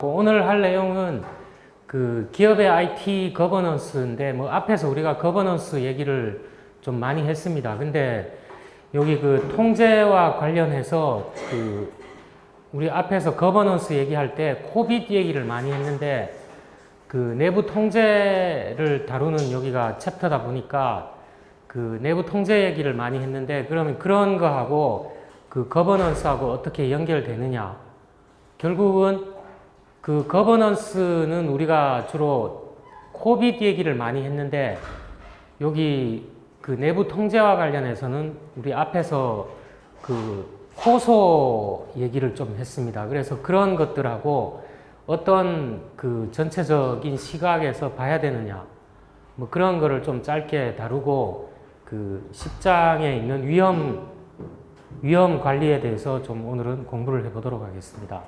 오늘 할 내용은 그 기업의 IT 거버넌스인데 뭐 앞에서 우리가 거버넌스 얘기를 좀 많이 했습니다. 근데 여기 그 통제와 관련해서 그 우리 앞에서 거버넌스 얘기할 때 코빗 얘기를 많이 했는데 그 내부 통제를 다루는 여기가 챕터다 보니까 그 내부 통제 얘기를 많이 했는데 그러면 그런 거하고 그 거버넌스하고 어떻게 연결되느냐. 결국은 그 거버넌스는 우리가 주로 코빗 얘기를 많이 했는데 여기 그 내부 통제와 관련해서는 우리 앞에서 그 호소 얘기를 좀 했습니다. 그래서 그런 것들하고 어떤 그 전체적인 시각에서 봐야 되느냐 뭐 그런 거를 좀 짧게 다루고 그 10장에 있는 위험 관리에 대해서 좀 오늘은 공부를 해보도록 하겠습니다.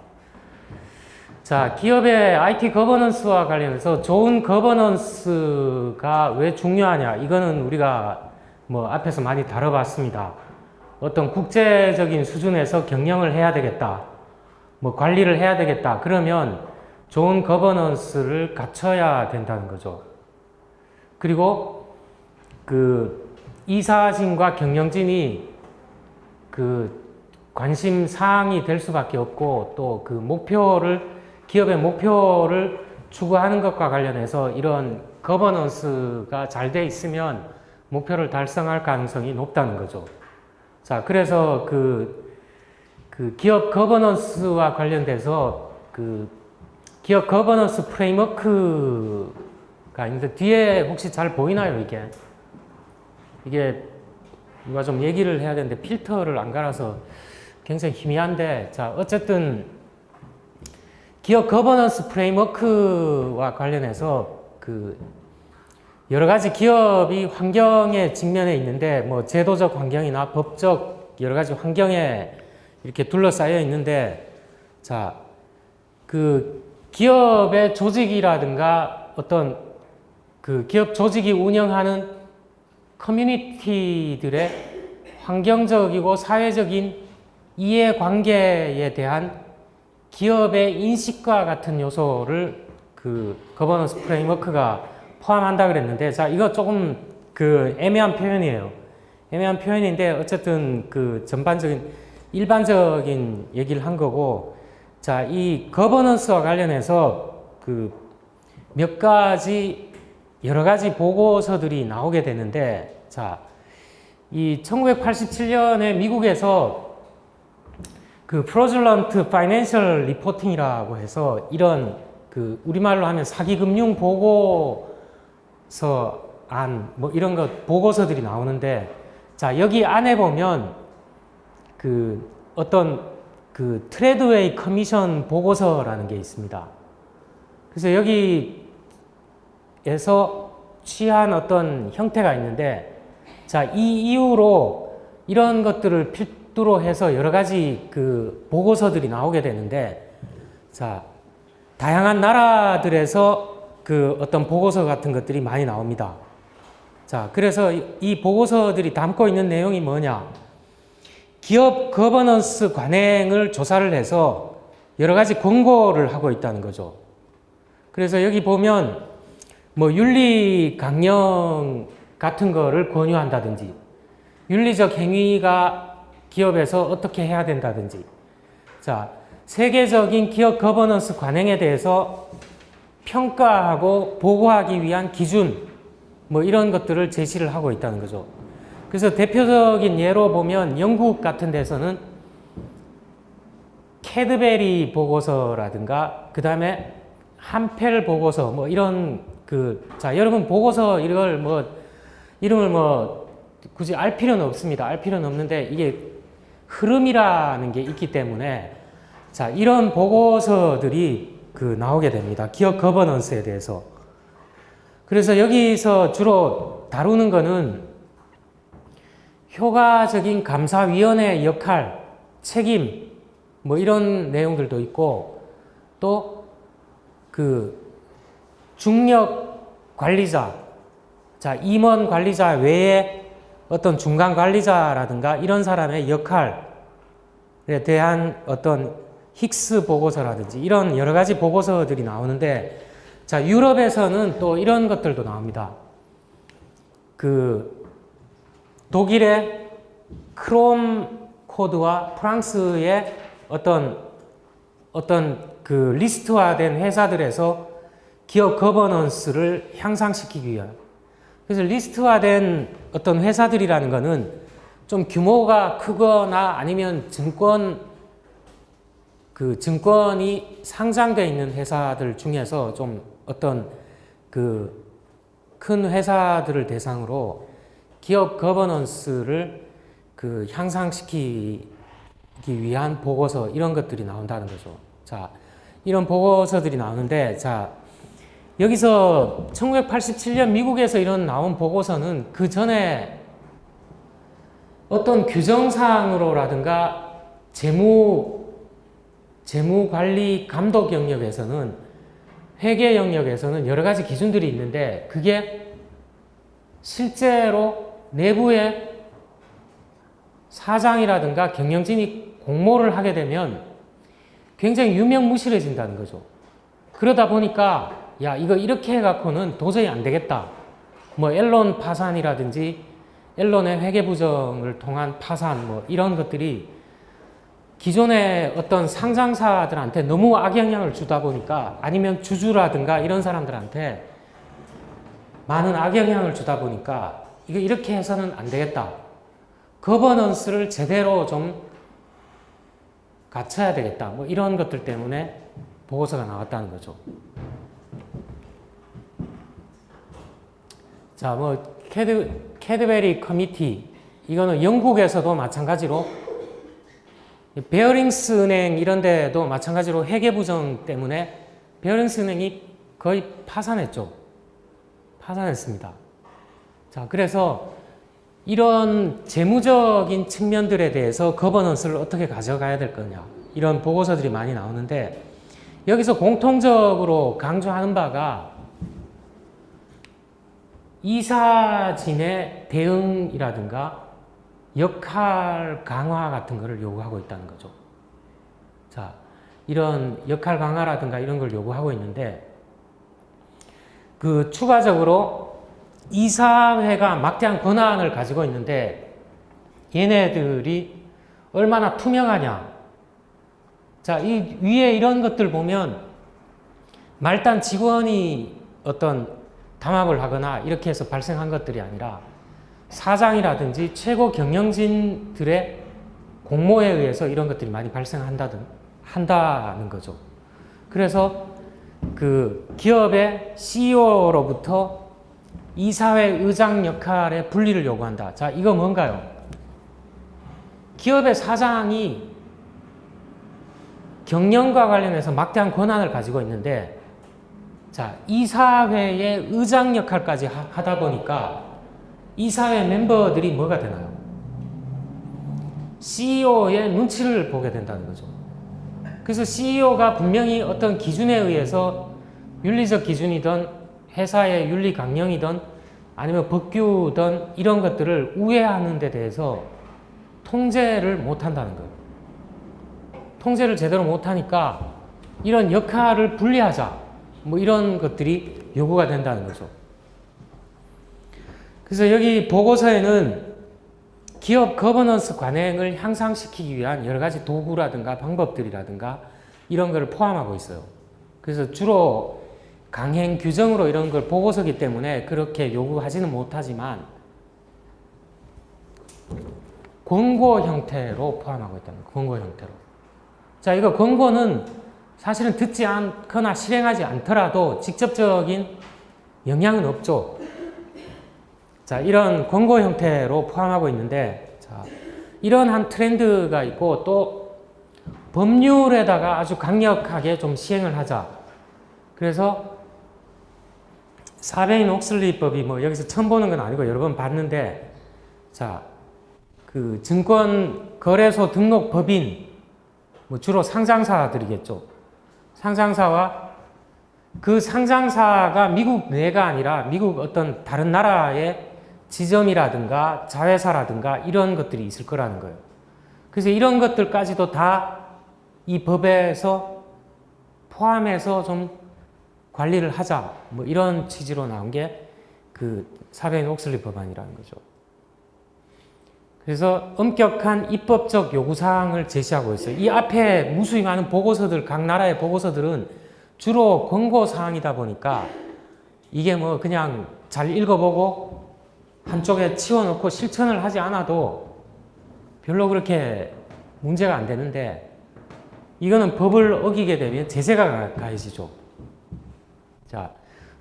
자, 기업의 IT 거버넌스와 관련해서 좋은 거버넌스가 왜 중요하냐? 이거는 우리가 뭐 앞에서 많이 다뤄봤습니다. 어떤 국제적인 수준에서 경영을 해야 되겠다. 뭐 관리를 해야 되겠다. 그러면 좋은 거버넌스를 갖춰야 된다는 거죠. 그리고 그 이사진과 경영진이 그 관심 사항이 될 수밖에 없고 또 그 기업의 목표를 추구하는 것과 관련해서 이런 거버넌스가 잘 돼 있으면 목표를 달성할 가능성이 높다는 거죠. 자, 그래서 그 기업 거버넌스와 관련돼서 그 기업 거버넌스 프레임워크가 있는데 뒤에 혹시 잘 보이나요, 이게 누가 좀 얘기를 해야 되는데 필터를 안 갈아서 굉장히 희미한데, 자, 어쨌든 기업 거버넌스 프레임워크와 관련해서 그 여러 가지 기업이 환경에 직면해 있는데 뭐 제도적 환경이나 법적 여러 가지 환경에 이렇게 둘러싸여 있는데, 자, 그 기업의 조직이라든가 어떤 그 기업 조직이 운영하는 커뮤니티들의 환경적이고 사회적인 이해관계에 대한 기업의 인식과 같은 요소를 그 거버넌스 프레임워크가 포함한다 그랬는데, 자, 이거 조금 그 애매한 표현이에요. 애매한 표현인데 어쨌든 그 일반적인 얘기를 한 거고, 자, 이 거버넌스와 관련해서 그 여러 가지 보고서들이 나오게 되는데, 자, 이 1987년에 미국에서 그 프로줄런트 파이낸셜 리포팅이라고 해서 이런 그 우리말로 하면 사기금융 보고서안 뭐 이런 것 보고서들이 나오는데, 자, 여기 안에 보면 그 어떤 그 트레드웨이 커미션 보고서라는 게 있습니다. 그래서 여기에서 취한 어떤 형태가 있는데, 자, 이 이후로 이런 것들을 필두로 해서 여러 가지 그 보고서들이 나오게 되는데, 자, 다양한 나라들에서 그 어떤 보고서 같은 것들이 많이 나옵니다. 자, 그래서 이 보고서들이 담고 있는 내용이 뭐냐? 기업 거버넌스 관행을 조사를 해서 여러 가지 권고를 하고 있다는 거죠. 그래서 여기 보면 뭐 윤리 강령 같은 거를 권유한다든지, 윤리적 행위가 기업에서 어떻게 해야 된다든지, 자, 세계적인 기업 거버넌스 관행에 대해서 평가하고 보고하기 위한 기준, 뭐 이런 것들을 제시를 하고 있다는 거죠. 그래서 대표적인 예로 보면 영국 같은 데서는 캐드베리 보고서라든가 그 다음에 한펠 보고서 뭐 이런 자, 여러분 보고서 이름을 굳이 알 필요는 없습니다. 알 필요는 없는데 이게 흐름이라는 게 있기 때문에, 자, 이런 보고서들이 나오게 됩니다. 기업 거버넌스에 대해서. 그래서 여기서 주로 다루는 거는 효과적인 감사위원회의 역할, 책임, 뭐 이런 내용들도 있고, 또 중력 관리자, 자, 임원 관리자 외에 어떤 중간 관리자라든가 이런 사람의 역할에 대한 어떤 힉스 보고서라든지 이런 여러 가지 보고서들이 나오는데, 자, 유럽에서는 또 이런 것들도 나옵니다. 그 독일의 크롬 코드와 프랑스의 어떤 그 리스트화된 회사들에서 기업 거버넌스를 향상시키기 위한. 그래서 리스트화된 어떤 회사들이라는 거는 좀 규모가 크거나 아니면 증권이 상장되어 있는 회사들 중에서 좀 어떤 그 큰 회사들을 대상으로 기업 거버넌스를 그 향상시키기 위한 보고서, 이런 것들이 나온다는 거죠. 자, 이런 보고서들이 나오는데, 자, 여기서 1987년 미국에서 이런 나온 보고서는 그 전에 어떤 규정상으로라든가 재무관리 감독 영역에서는, 회계 영역에서는 여러 가지 기준들이 있는데, 그게 실제로 내부의 사장이라든가 경영진이 공모를 하게 되면 굉장히 유명무실해진다는 거죠. 그러다 보니까 야, 이거 이렇게 해갖고는 도저히 안 되겠다. 뭐 앨런 파산이라든지 앨런의 회계부정을 통한 파산, 뭐 이런 것들이 기존의 어떤 상장사들한테 너무 악영향을 주다 보니까, 아니면 주주라든가 이런 사람들한테 많은 악영향을 주다 보니까 이거 이렇게 해서는 안 되겠다. 거버넌스를 제대로 좀 갖춰야 되겠다. 뭐 이런 것들 때문에 보고서가 나왔다는 거죠. 자, 뭐 캐드베리 커미티, 이거는 영국에서도 마찬가지로, 베어링스 은행 이런 데도 마찬가지로 회계부정 때문에 베어링스 은행이 거의 파산했죠. 파산했습니다. 자, 그래서 이런 재무적인 측면들에 대해서 거버넌스를 어떻게 가져가야 될 거냐, 이런 보고서들이 많이 나오는데, 여기서 공통적으로 강조하는 바가 이사진의 대응이라든가 역할 강화 같은 거를 요구하고 있다는 거죠. 자, 이런 역할 강화라든가 이런 걸 요구하고 있는데, 그 추가적으로 이사회가 막대한 권한을 가지고 있는데 얘네들이 얼마나 투명하냐. 자, 이 위에 이런 것들 보면 말단 직원이 어떤 담합을 하거나 이렇게 해서 발생한 것들이 아니라 사장이라든지 최고 경영진들의 공모에 의해서 이런 것들이 많이 한다는 거죠. 그래서 그 기업의 CEO로부터 이사회 의장 역할의 분리를 요구한다. 자, 이거 뭔가요? 기업의 사장이 경영과 관련해서 막대한 권한을 가지고 있는데, 자, 이사회의 의장 역할까지 하다 보니까 이사회 멤버들이 뭐가 되나요? CEO의 눈치를 보게 된다는 거죠. 그래서 CEO가 분명히 어떤 기준에 의해서, 윤리적 기준이든 회사의 윤리 강령이든 아니면 법규든 이런 것들을 우회하는 데 대해서 통제를 못한다는 거예요. 통제를 제대로 못하니까 이런 역할을 분리하자, 뭐 이런 것들이 요구가 된다는 거죠. 그래서 여기 보고서에는 기업 거버넌스 관행을 향상시키기 위한 여러 가지 도구라든가 방법들이라든가 이런 걸 포함하고 있어요. 그래서 주로 강행 규정으로 이런 걸 보고서기 때문에 그렇게 요구하지는 못하지만 권고 형태로 포함하고 있다는 거예요. 권고 형태로. 자, 이거 권고는 사실은 듣지 않거나 실행하지 않더라도 직접적인 영향은 없죠. 자, 이런 권고 형태로 포함하고 있는데, 자, 이런 한 트렌드가 있고, 또 법률에다가 아주 강력하게 좀 시행을 하자. 그래서 사베인 옥슬리법이 뭐 여기서 처음 보는 건 아니고 여러 번 봤는데, 자, 그 증권 거래소 등록 법인, 뭐 주로 상장사들이겠죠. 상장사와 그 상장사가 미국 내가 아니라 미국 어떤 다른 나라의 지점이라든가 자회사라든가 이런 것들이 있을 거라는 거예요. 그래서 이런 것들까지도 다 이 법에서 포함해서 좀 관리를 하자. 뭐 이런 취지로 나온 게 그 사베인-옥슬리 법안이라는 거죠. 그래서 엄격한 입법적 요구사항을 제시하고 있어요. 이 앞에 무수히 많은 보고서들, 각 나라의 보고서들은 주로 권고사항이다 보니까 이게 뭐 그냥 잘 읽어보고 한쪽에 치워놓고 실천을 하지 않아도 별로 그렇게 문제가 안 되는데 이거는 법을 어기게 되면 제재가 가해지죠. 자,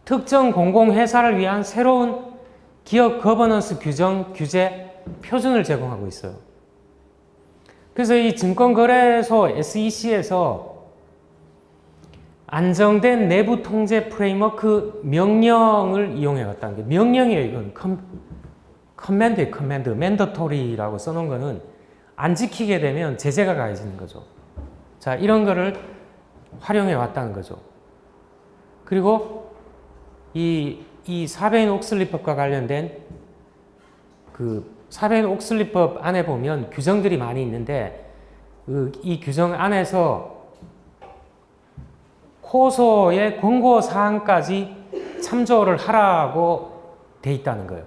특정 공공회사를 위한 새로운 기업 거버넌스 규정, 규제, 표준을 제공하고 있어요. 그래서 이 증권거래소 SEC에서 안정된 내부 통제 프레임워크 명령을 이용해 왔다는 게 명령이에요. 이건 커맨드, 맨더토리라고 써놓은 거는 안 지키게 되면 제재가 가해지는 거죠. 자, 이런 거를 활용해 왔다는 거죠. 그리고 이 사베인-옥슬리법과 관련된 그 사베인-옥슬리법 안에 보면 규정들이 많이 있는데 이 규정 안에서 코소의 권고사항까지 참조를 하라고 돼 있다는 거예요.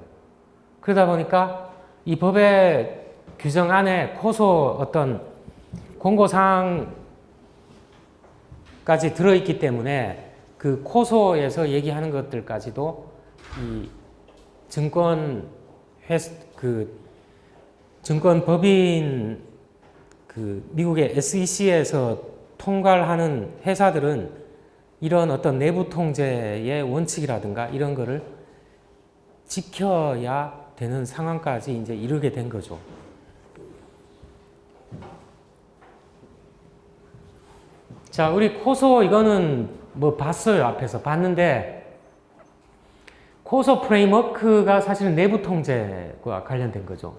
그러다 보니까 이 법의 규정 안에 코소 어떤 권고사항까지 들어있기 때문에 그 코소에서 얘기하는 것들까지도 이 증권법인 미국의 SEC에서 통괄하는 회사들은 이런 어떤 내부 통제의 원칙이라든가 이런 거를 지켜야 되는 상황까지 이제 이르게 된 거죠. 자, 우리 코소 이거는 뭐 봤어요. 앞에서 봤는데 코소 프레임워크가 사실은 내부 통제와 관련된 거죠.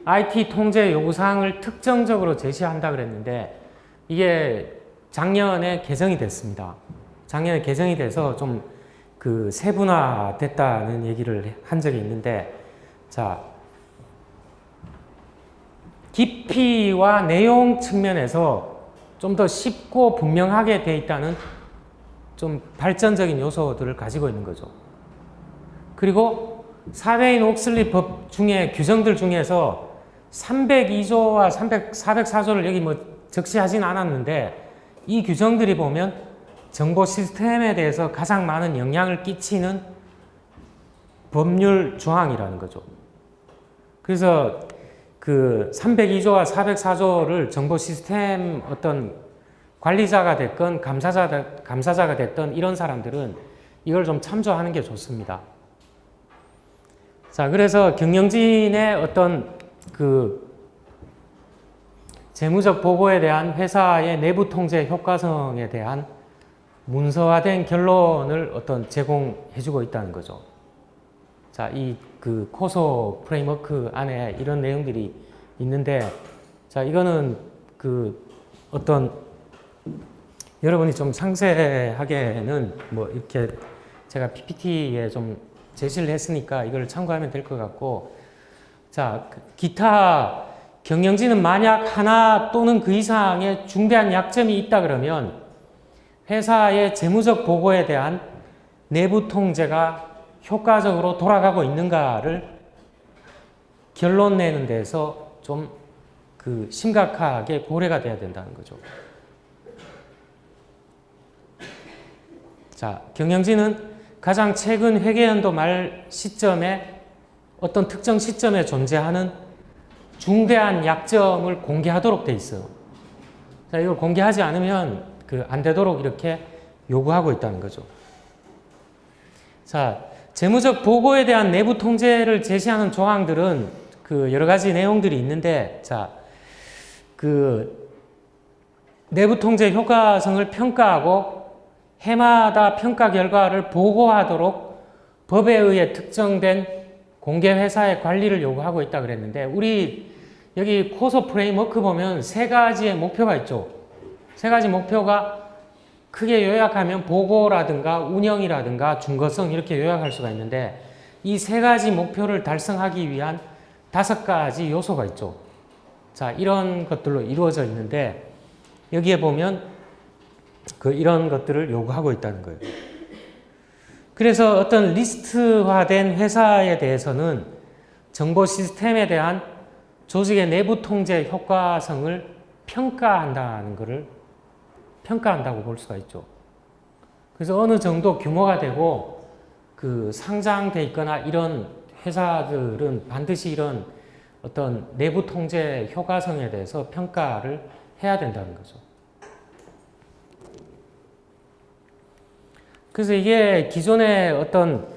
IT 통제 요구사항을 특정적으로 제시한다 그랬는데 이게 작년에 개정이 됐습니다. 작년에 개정이 돼서 좀 그 세분화됐다는 얘기를 한 적이 있는데 자, 깊이와 내용 측면에서 좀 더 쉽고 분명하게 돼 있다는 좀 발전적인 요소들을 가지고 있는 거죠. 그리고 사베인-옥슬리 법 중에 규정들 중에서 302조와 404조를 여기 뭐 적시하진 않았는데 이 규정들이 보면 정보 시스템에 대해서 가장 많은 영향을 끼치는 법률 조항이라는 거죠. 그래서 그 302조와 404조를 정보 시스템 어떤 관리자가 됐건 감사자가 됐던 이런 사람들은 이걸 좀 참조하는 게 좋습니다. 자, 그래서 경영진의 어떤 그 재무적 보고에 대한 회사의 내부 통제 효과성에 대한 문서화된 결론을 어떤 제공해주고 있다는 거죠. 자, 이 그 코소 프레임워크 안에 이런 내용들이 있는데, 자, 이거는 그 어떤 여러분이 좀 상세하게는 뭐 이렇게 제가 PPT에 좀 제시를 했으니까 이걸 참고하면 될 것 같고, 자, 기타 경영진은 만약 하나 또는 그 이상의 중대한 약점이 있다 그러면 회사의 재무적 보고에 대한 내부 통제가 효과적으로 돌아가고 있는가를 결론 내는 데서 좀 그 심각하게 고려가 돼야 된다는 거죠. 자, 경영진은 가장 최근 회계연도 말 시점에 어떤 특정 시점에 존재하는 중대한 약점을 공개하도록 돼 있어요. 자, 이걸 공개하지 않으면 안 되도록 이렇게 요구하고 있다는 거죠. 자, 재무적 보고에 대한 내부 통제를 제시하는 조항들은 그 여러 가지 내용들이 있는데, 자, 그 내부 통제 효과성을 평가하고 해마다 평가 결과를 보고하도록 법에 의해 특정된 공개 회사의 관리를 요구하고 있다 그랬는데, 우리 여기 코소 프레임워크 보면 세 가지의 목표가 있죠. 세 가지 목표가 크게 요약하면 보고라든가 운영이라든가 준거성 이렇게 요약할 수가 있는데, 이 세 가지 목표를 달성하기 위한 5가지 요소가 있죠. 자, 이런 것들로 이루어져 있는데, 여기에 보면 이런 것들을 요구하고 있다는 거예요. 그래서 어떤 리스트화된 회사에 대해서는 정보 시스템에 대한 조직의 내부 통제 효과성을 평가한다고 볼 수가 있죠. 그래서 어느 정도 규모가 되고 상장돼 있거나 이런 회사들은 반드시 이런 어떤 내부 통제 효과성에 대해서 평가를 해야 된다는 거죠. 그래서 이게 기존의 어떤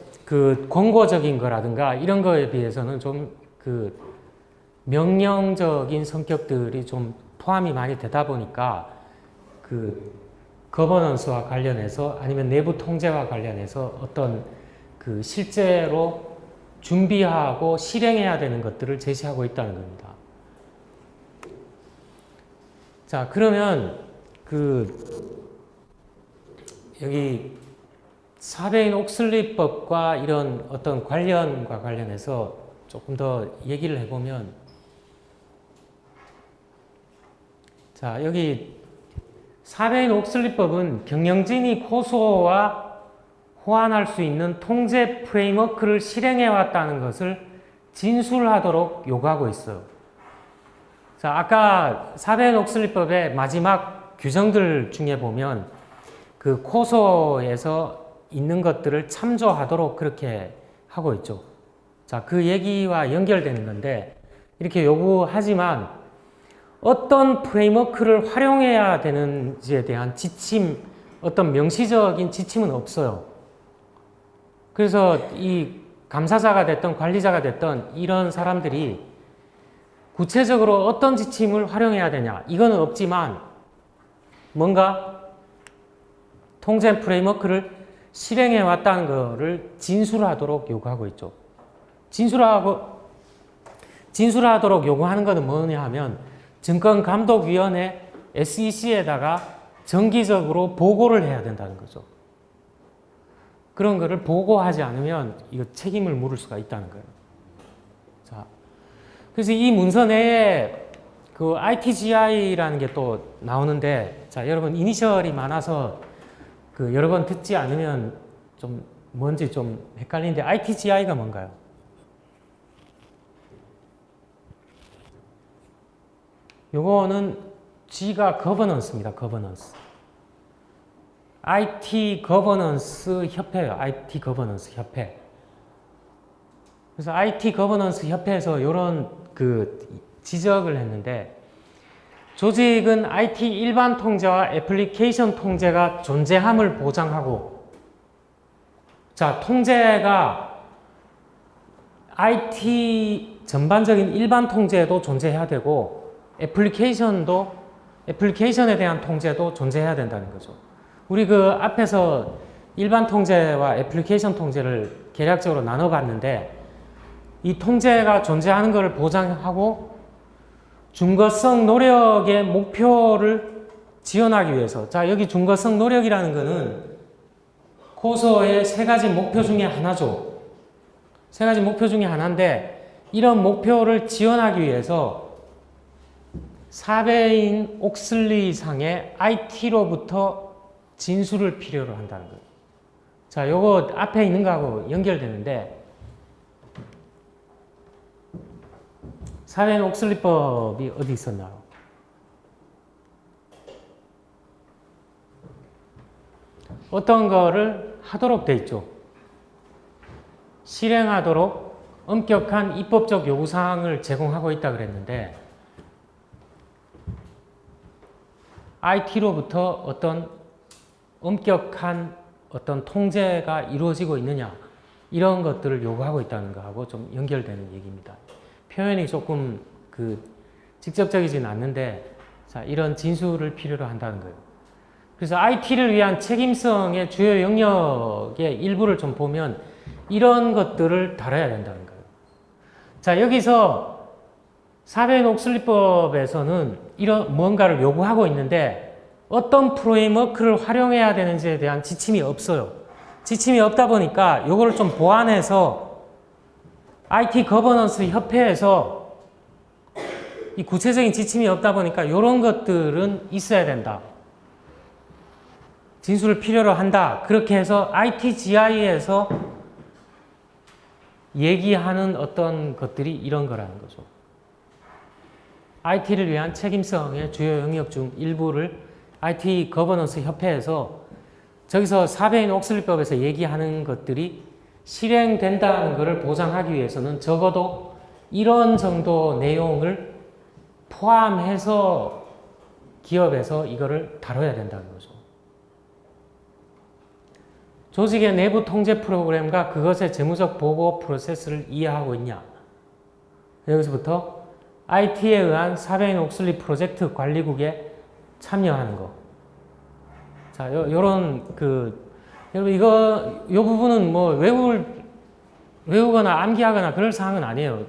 권고적인 거라든가 이런 거에 비해서는 좀 명령적인 성격들이 좀 포함이 많이 되다 보니까 거버넌스와 관련해서 아니면 내부 통제와 관련해서 어떤 실제로 준비하고 실행해야 되는 것들을 제시하고 있다는 겁니다. 자, 그러면 여기 사베인 옥슬리법과 이런 어떤 관련과 관련해서 조금 더 얘기를 해보면, 자, 여기 사베인 옥슬리법은 경영진이 고소와 호환할 수 있는 통제 프레임워크를 실행해 왔다는 것을 진술하도록 요구하고 있어요. 자, 아까 사베인 옥슬리법의 마지막 규정들 중에 보면 고소에서 있는 것들을 참조하도록 그렇게 하고 있죠. 자, 그 얘기와 연결되는 건데, 이렇게 요구하지만 어떤 프레임워크를 활용해야 되는지에 대한 지침, 어떤 명시적인 지침은 없어요. 그래서 이 감사자가 됐던 관리자가 됐던 이런 사람들이 구체적으로 어떤 지침을 활용해야 되냐, 이거는 없지만 뭔가 통제 프레임워크를 실행해 왔다는 것을 진술하도록 요구하고 있죠. 진술하도록 요구하는 것은 뭐냐 하면 증권감독위원회 SEC에다가 정기적으로 보고를 해야 된다는 거죠. 그런 거를 보고하지 않으면 이거 책임을 물을 수가 있다는 거예요. 자, 그래서 이 문서 내에 ITGI라는 게 또 나오는데, 자, 여러분 이니셜이 많아서 여러 번 듣지 않으면 좀 뭔지 좀 헷갈리는데, ITGI가 뭔가요? 요거는 G가 거버넌스입니다. 거버넌스. IT 거버넌스 협회예요. IT 거버넌스 협회. 그래서 IT 거버넌스 협회에서 이런 지적을 했는데, 조직은 IT 일반 통제와 애플리케이션 통제가 존재함을 보장하고, 자, 통제가 IT 전반적인 일반 통제도 존재해야 되고, 애플리케이션에 대한 통제도 존재해야 된다는 거죠. 우리 앞에서 일반 통제와 애플리케이션 통제를 계략적으로 나눠봤는데, 이 통제가 존재하는 것을 보장하고 준거성 노력의 목표를 지원하기 위해서, 자, 여기 준거성 노력이라는 것은 고소의 세 가지 목표 중에 하나죠. 세 가지 목표 중에 하나인데, 이런 목표를 지원하기 위해서 사베인 옥슬리 상의 IT로부터 진술을 필요로 한다는 거예요. 자, 요거 앞에 있는 거하고 연결되는데, 사베인 옥슬리법이 어디 있었나요? 어떤 거를 하도록 돼 있죠. 실행하도록 엄격한 입법적 요구사항을 제공하고 있다 그랬는데, IT로부터 어떤 엄격한 어떤 통제가 이루어지고 있느냐, 이런 것들을 요구하고 있다는 거하고 좀 연결되는 얘기입니다. 표현이 조금 직접적이진 않는데, 자, 이런 진술을 필요로 한다는 거예요. 그래서 IT를 위한 책임성의 주요 영역의 일부를 좀 보면 이런 것들을 다뤄야 된다는 거예요. 자, 여기서 사베인 옥슬리법에서는 이런 뭔가를 요구하고 있는데, 어떤 프레임워크를 활용해야 되는지에 대한 지침이 없어요. 지침이 없다 보니까 이걸 좀 보완해서 IT 거버넌스 협회에서 이 구체적인 지침이 없다 보니까 이런 것들은 있어야 된다. 진술을 필요로 한다. 그렇게 해서 ITGI에서 얘기하는 어떤 것들이 이런 거라는 거죠. IT를 위한 책임성의 주요 영역 중 일부를 IT 거버넌스 협회에서 저기서 사베인 옥슬리법에서 얘기하는 것들이 실행된다는 것을 보장하기 위해서는 적어도 이런 정도 내용을 포함해서 기업에서 이거를 다뤄야 된다는 거죠. 조직의 내부 통제 프로그램과 그것의 재무적 보고 프로세스를 이해하고 있냐. 여기서부터 IT에 의한 사베인 옥슬리 프로젝트 관리국에 참여하는 거. 자, 요런 여러분 요 부분은 뭐 외우거나 암기하거나 그럴 사항은 아니에요.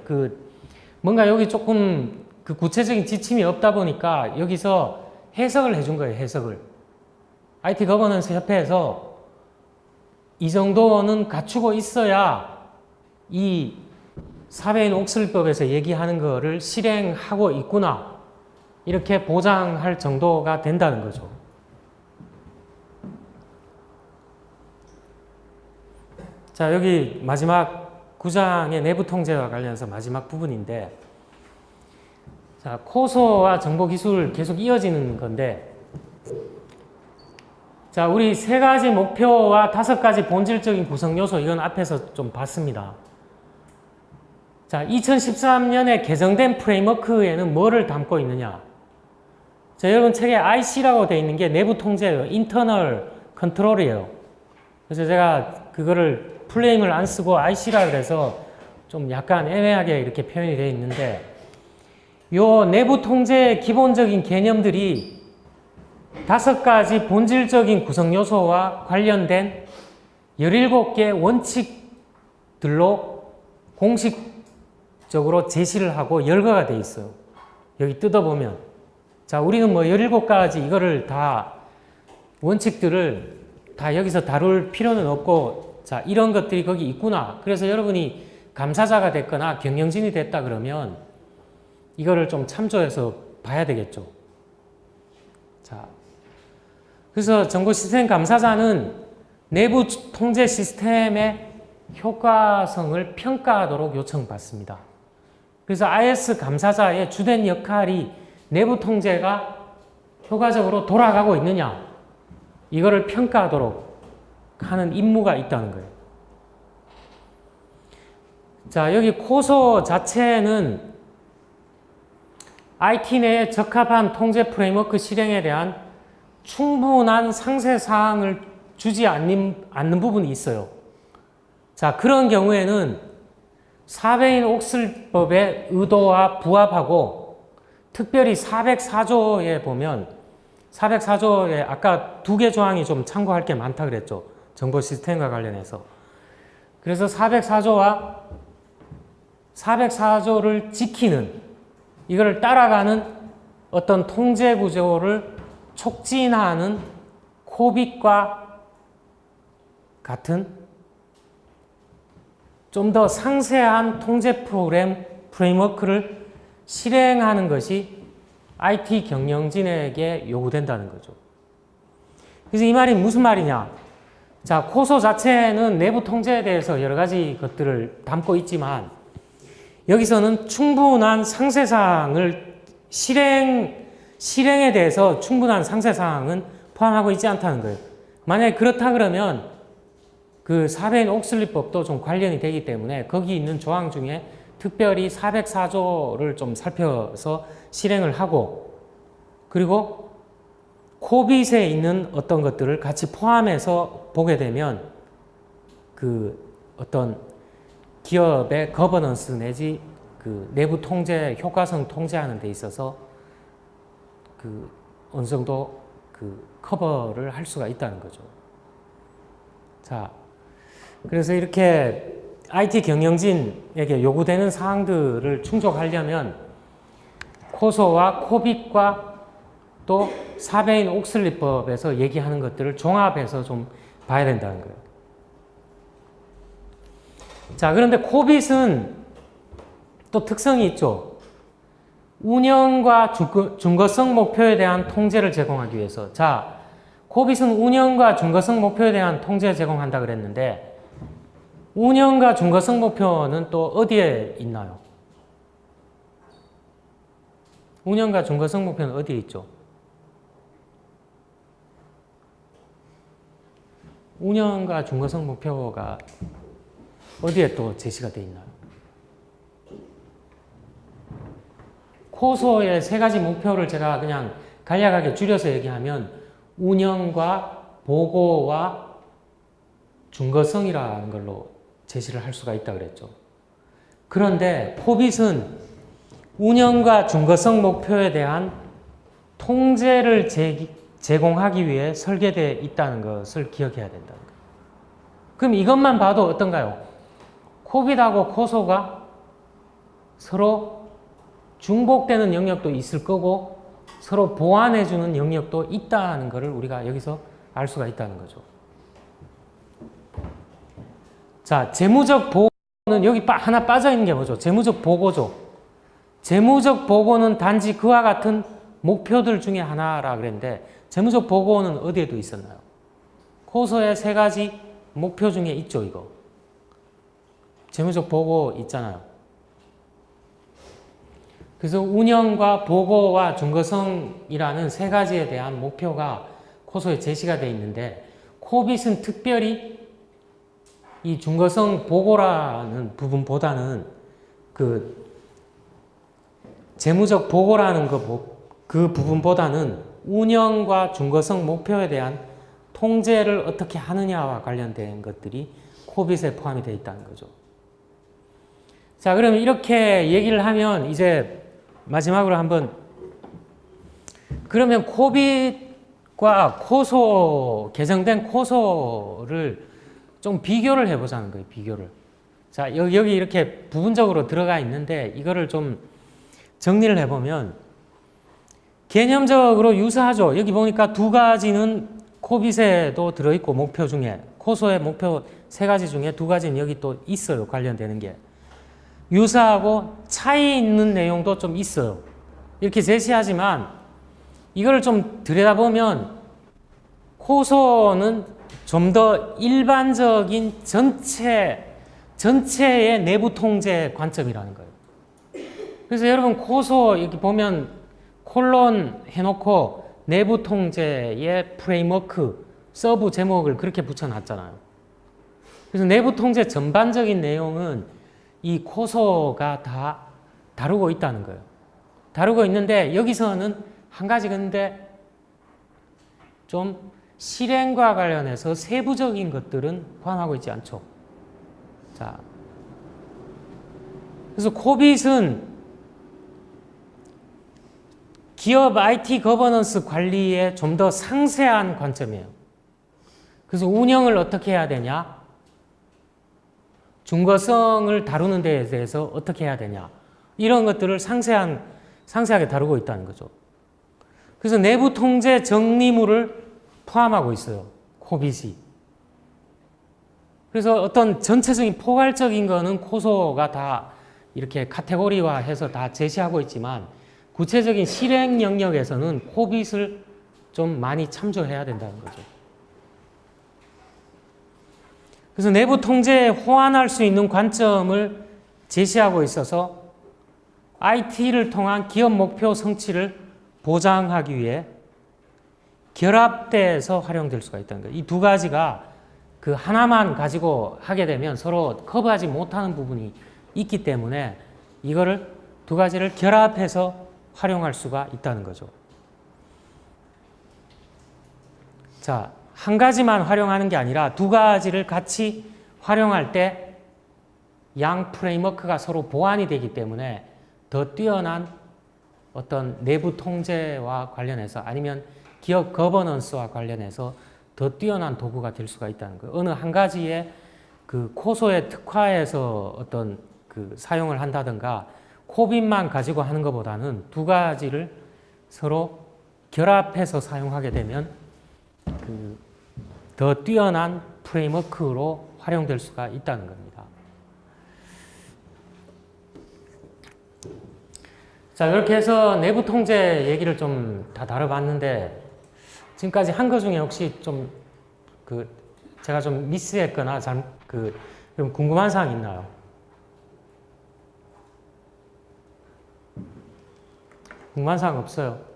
뭔가 여기 조금 구체적인 지침이 없다 보니까 여기서 해석을 해준 거예요, 해석을. IT 거버넌스 협회에서 이 정도는 갖추고 있어야 이 사베인 옥슬법에서 얘기하는 거를 실행하고 있구나. 이렇게 보장할 정도가 된다는 거죠. 자, 여기 마지막 9장의 내부 통제와 관련해서 마지막 부분인데, 자, 코소와 정보기술 계속 이어지는 건데, 자, 우리 3가지 목표와 5가지 본질적인 구성 요소, 이건 앞에서 좀 봤습니다. 자, 2013년에 개정된 프레임워크에는 뭐를 담고 있느냐? 자, 여러분 책에 IC라고 되어 있는 게 내부 통제예요. 인터널 컨트롤이에요. 그래서 제가 그거를 플레임을 안 쓰고 IC라 그래서 좀 약간 애매하게 이렇게 표현이 되어 있는데, 요 내부 통제의 기본적인 개념들이 5가지 본질적인 구성 요소와 관련된 17개 원칙들로 공식적으로 제시를 하고 열거가 되어 있어요. 여기 뜯어보면. 자, 우리는 뭐 17가지 이거를 다 원칙들을 다 여기서 다룰 필요는 없고, 자, 이런 것들이 거기 있구나. 그래서 여러분이 감사자가 됐거나 경영진이 됐다 그러면 이거를 좀 참조해서 봐야 되겠죠. 자, 그래서 정보 시스템 감사자는 내부 통제 시스템의 효과성을 평가하도록 요청받습니다. 그래서 IS 감사자의 주된 역할이 내부 통제가 효과적으로 돌아가고 있느냐, 이거를 평가하도록 하는 임무가 있다는 거예요. 자, 여기 코소 자체는 IT 내에 적합한 통제 프레임워크 실행에 대한 충분한 상세사항을 주지 않는 부분이 있어요. 자, 그런 경우에는 사베인 옥슬법의 의도와 부합하고, 특별히 404조에 보면 404조에 아까 2개 조항이 좀 참고할 게 많다 그랬죠. 정보 시스템과 관련해서. 그래서 404조와 404조를 지키는, 이거를 따라가는 어떤 통제 구조를 촉진하는 코빅과 같은 좀 더 상세한 통제 프레임워크를 실행하는 것이 IT 경영진에게 요구된다는 거죠. 그래서 이 말이 무슨 말이냐? 자, 코소 자체는 내부 통제에 대해서 여러 가지 것들을 담고 있지만, 여기서는 충분한 상세사항을 실행에 대해서 충분한 상세사항은 포함하고 있지 않다는 거예요. 만약에 그렇다 그러면 그 사베인 옥슬리법도 좀 관련이 되기 때문에 거기 있는 조항 중에 특별히 404조를 좀 살펴서 실행을 하고, 그리고 코빗에 있는 어떤 것들을 같이 포함해서 보게 되면 어떤 기업의 거버넌스 내지 내부 통제, 효과성 통제하는 데 있어서 어느 정도 커버를 할 수가 있다는 거죠. 자, 그래서 이렇게 IT 경영진에게 요구되는 사항들을 충족하려면 코소와 코빗과 또 사베인 옥슬리법에서 얘기하는 것들을 종합해서 좀 봐야 된다는 거예요. 자, 그런데 코빗은 또 특성이 있죠. 운영과 준거성 목표에 대한 통제를 제공하기 위해서. 자, 코빗은 운영과 준거성 목표에 대한 통제 제공한다 그랬는데 운영과 준거성 목표는 또 어디에 있나요? 운영과 준거성 목표는 어디에 있죠? 운영과 준거성 목표가 어디에 또 제시가 되어 있나요? 코소의 세 가지 목표를 제가 그냥 간략하게 줄여서 얘기하면 운영과 보고와 준거성이라는 걸로 제시를 할 수가 있다 그랬죠. 그런데 코빗은 운영과 준거성 목표에 대한 통제를 제공하기 위해 설계되어 있다는 것을 기억해야 된다는 거예요. 그럼 이것만 봐도 어떤가요? 코빗하고 코소가 서로 중복되는 영역도 있을 거고 서로 보완해주는 영역도 있다는 것을 우리가 여기서 알 수가 있다는 거죠. 자, 재무적 보고는 여기 하나 빠져있는 게 뭐죠? 재무적 보고죠. 재무적 보고는 단지 그와 같은 목표들 중에 하나라 그랬는데 재무적 보고는 어디에도 있었나요? 코소의 세 가지 목표 중에 있죠, 이거. 재무적 보고 있잖아요. 그래서 운영과 보고와 준거성이라는 세 가지에 대한 목표가 코소에 제시가 되어 있는데 코빗은 특별히 이 준거성 보고라는 부분보다는 그 재무적 보고라는 그 부분보다는 운영과 준거성 목표에 대한 통제를 어떻게 하느냐와 관련된 것들이 코빗에 포함이 되어 있다는 거죠. 자, 그러면 이렇게 얘기를 하면 이제 마지막으로 한번 그러면 코빗과 코소 개정된 코소를 좀 비교를 해보자는 거예요. 비교를. 자, 여기 이렇게 부분적으로 들어가 있는데 이거를 좀 정리를 해보면 개념적으로 유사하죠. 여기 보니까 두 가지는 코빗에도 들어있고 목표 중에 코소의 목표 세 가지 중에 두 가지는 여기 또 있어요. 관련되는 게. 유사하고 차이 있는 내용도 좀 있어요. 이렇게 제시하지만 이걸 좀 들여다보면 코소는 좀 더 일반적인 전체의 내부 통제 관점이라는 거예요. 그래서 여러분 코소 이렇게 보면 콜론 해놓고 내부 통제의 프레임워크 서브 제목을 그렇게 붙여놨잖아요. 그래서 내부 통제 전반적인 내용은 이 코소가 다 다루고 있다는 거예요. 다루고 있는데 여기서는 한 가지 근데 좀 실행과 관련해서 세부적인 것들은 포함하고 있지 않죠. 자, 그래서 코빗은 기업 IT 거버넌스 관리에 좀 더 상세한 관점이에요. 그래서 운영을 어떻게 해야 되냐? 준거성을 다루는 데에 대해서 어떻게 해야 되냐? 이런 것들을 상세하게 다루고 있다는 거죠. 그래서 내부 통제 정리물을 포함하고 있어요. 코빗이. 그래서 어떤 전체적인 포괄적인 거는 코소가 다 이렇게 카테고리화해서 다 제시하고 있지만 구체적인 실행 영역에서는 코빗을 좀 많이 참조해야 된다는 거죠. 그래서 내부 통제에 호환할 수 있는 관점을 제시하고 있어서 IT를 통한 기업 목표 성취를 보장하기 위해 결합돼서 활용될 수가 있다는 거예요. 이 두 가지가 그 하나만 가지고 하게 되면 서로 커버하지 못하는 부분이 있기 때문에 이거를 두 가지를 결합해서 활용할 수가 있다는 거죠. 자, 한 가지만 활용하는 게 아니라 두 가지를 같이 활용할 때 양 프레임워크가 서로 보완이 되기 때문에 더 뛰어난 어떤 내부 통제와 관련해서 아니면 기업 거버넌스와 관련해서 더 뛰어난 도구가 될 수가 있다는 거예요. 어느 한 가지의 그 코소에 특화해서 어떤 그 사용을 한다든가 코빗만 가지고 하는 것보다는 두 가지를 서로 결합해서 사용하게 되면 그 더 뛰어난 프레임워크로 활용될 수가 있다는 겁니다. 자, 그렇게 해서 내부 통제 얘기를 좀 다 다뤄봤는데, 지금까지 한 거 중에 혹시 좀, 제가 좀 미스했거나, 좀 궁금한 사항 있나요? 궁금한 사항 없어요?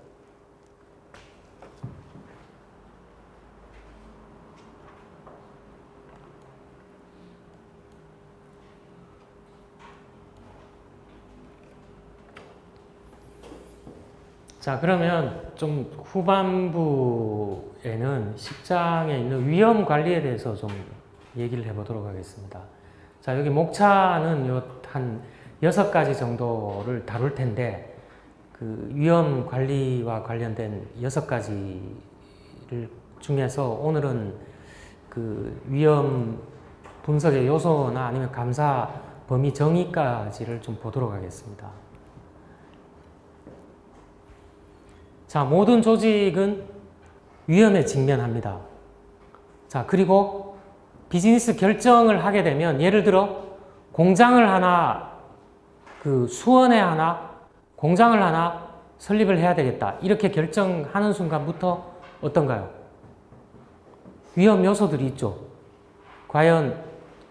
자, 그러면 좀 후반부에는 10장에 있는 위험 관리에 대해서 좀 얘기를 해보도록 하겠습니다. 자, 여기 목차는 한 6가지 정도를 다룰 텐데, 그 위험 관리와 관련된 6가지를 중에서 오늘은 그 위험 분석의 요소나 아니면 감사 범위 정의까지를 좀 보도록 하겠습니다. 자, 모든 조직은 위험에 직면합니다. 자, 그리고 비즈니스 결정을 하게 되면 예를 들어 공장을 하나, 수원에 하나, 공장을 하나 설립을 해야 되겠다. 이렇게 결정하는 순간부터 어떤가요? 위험 요소들이 있죠. 과연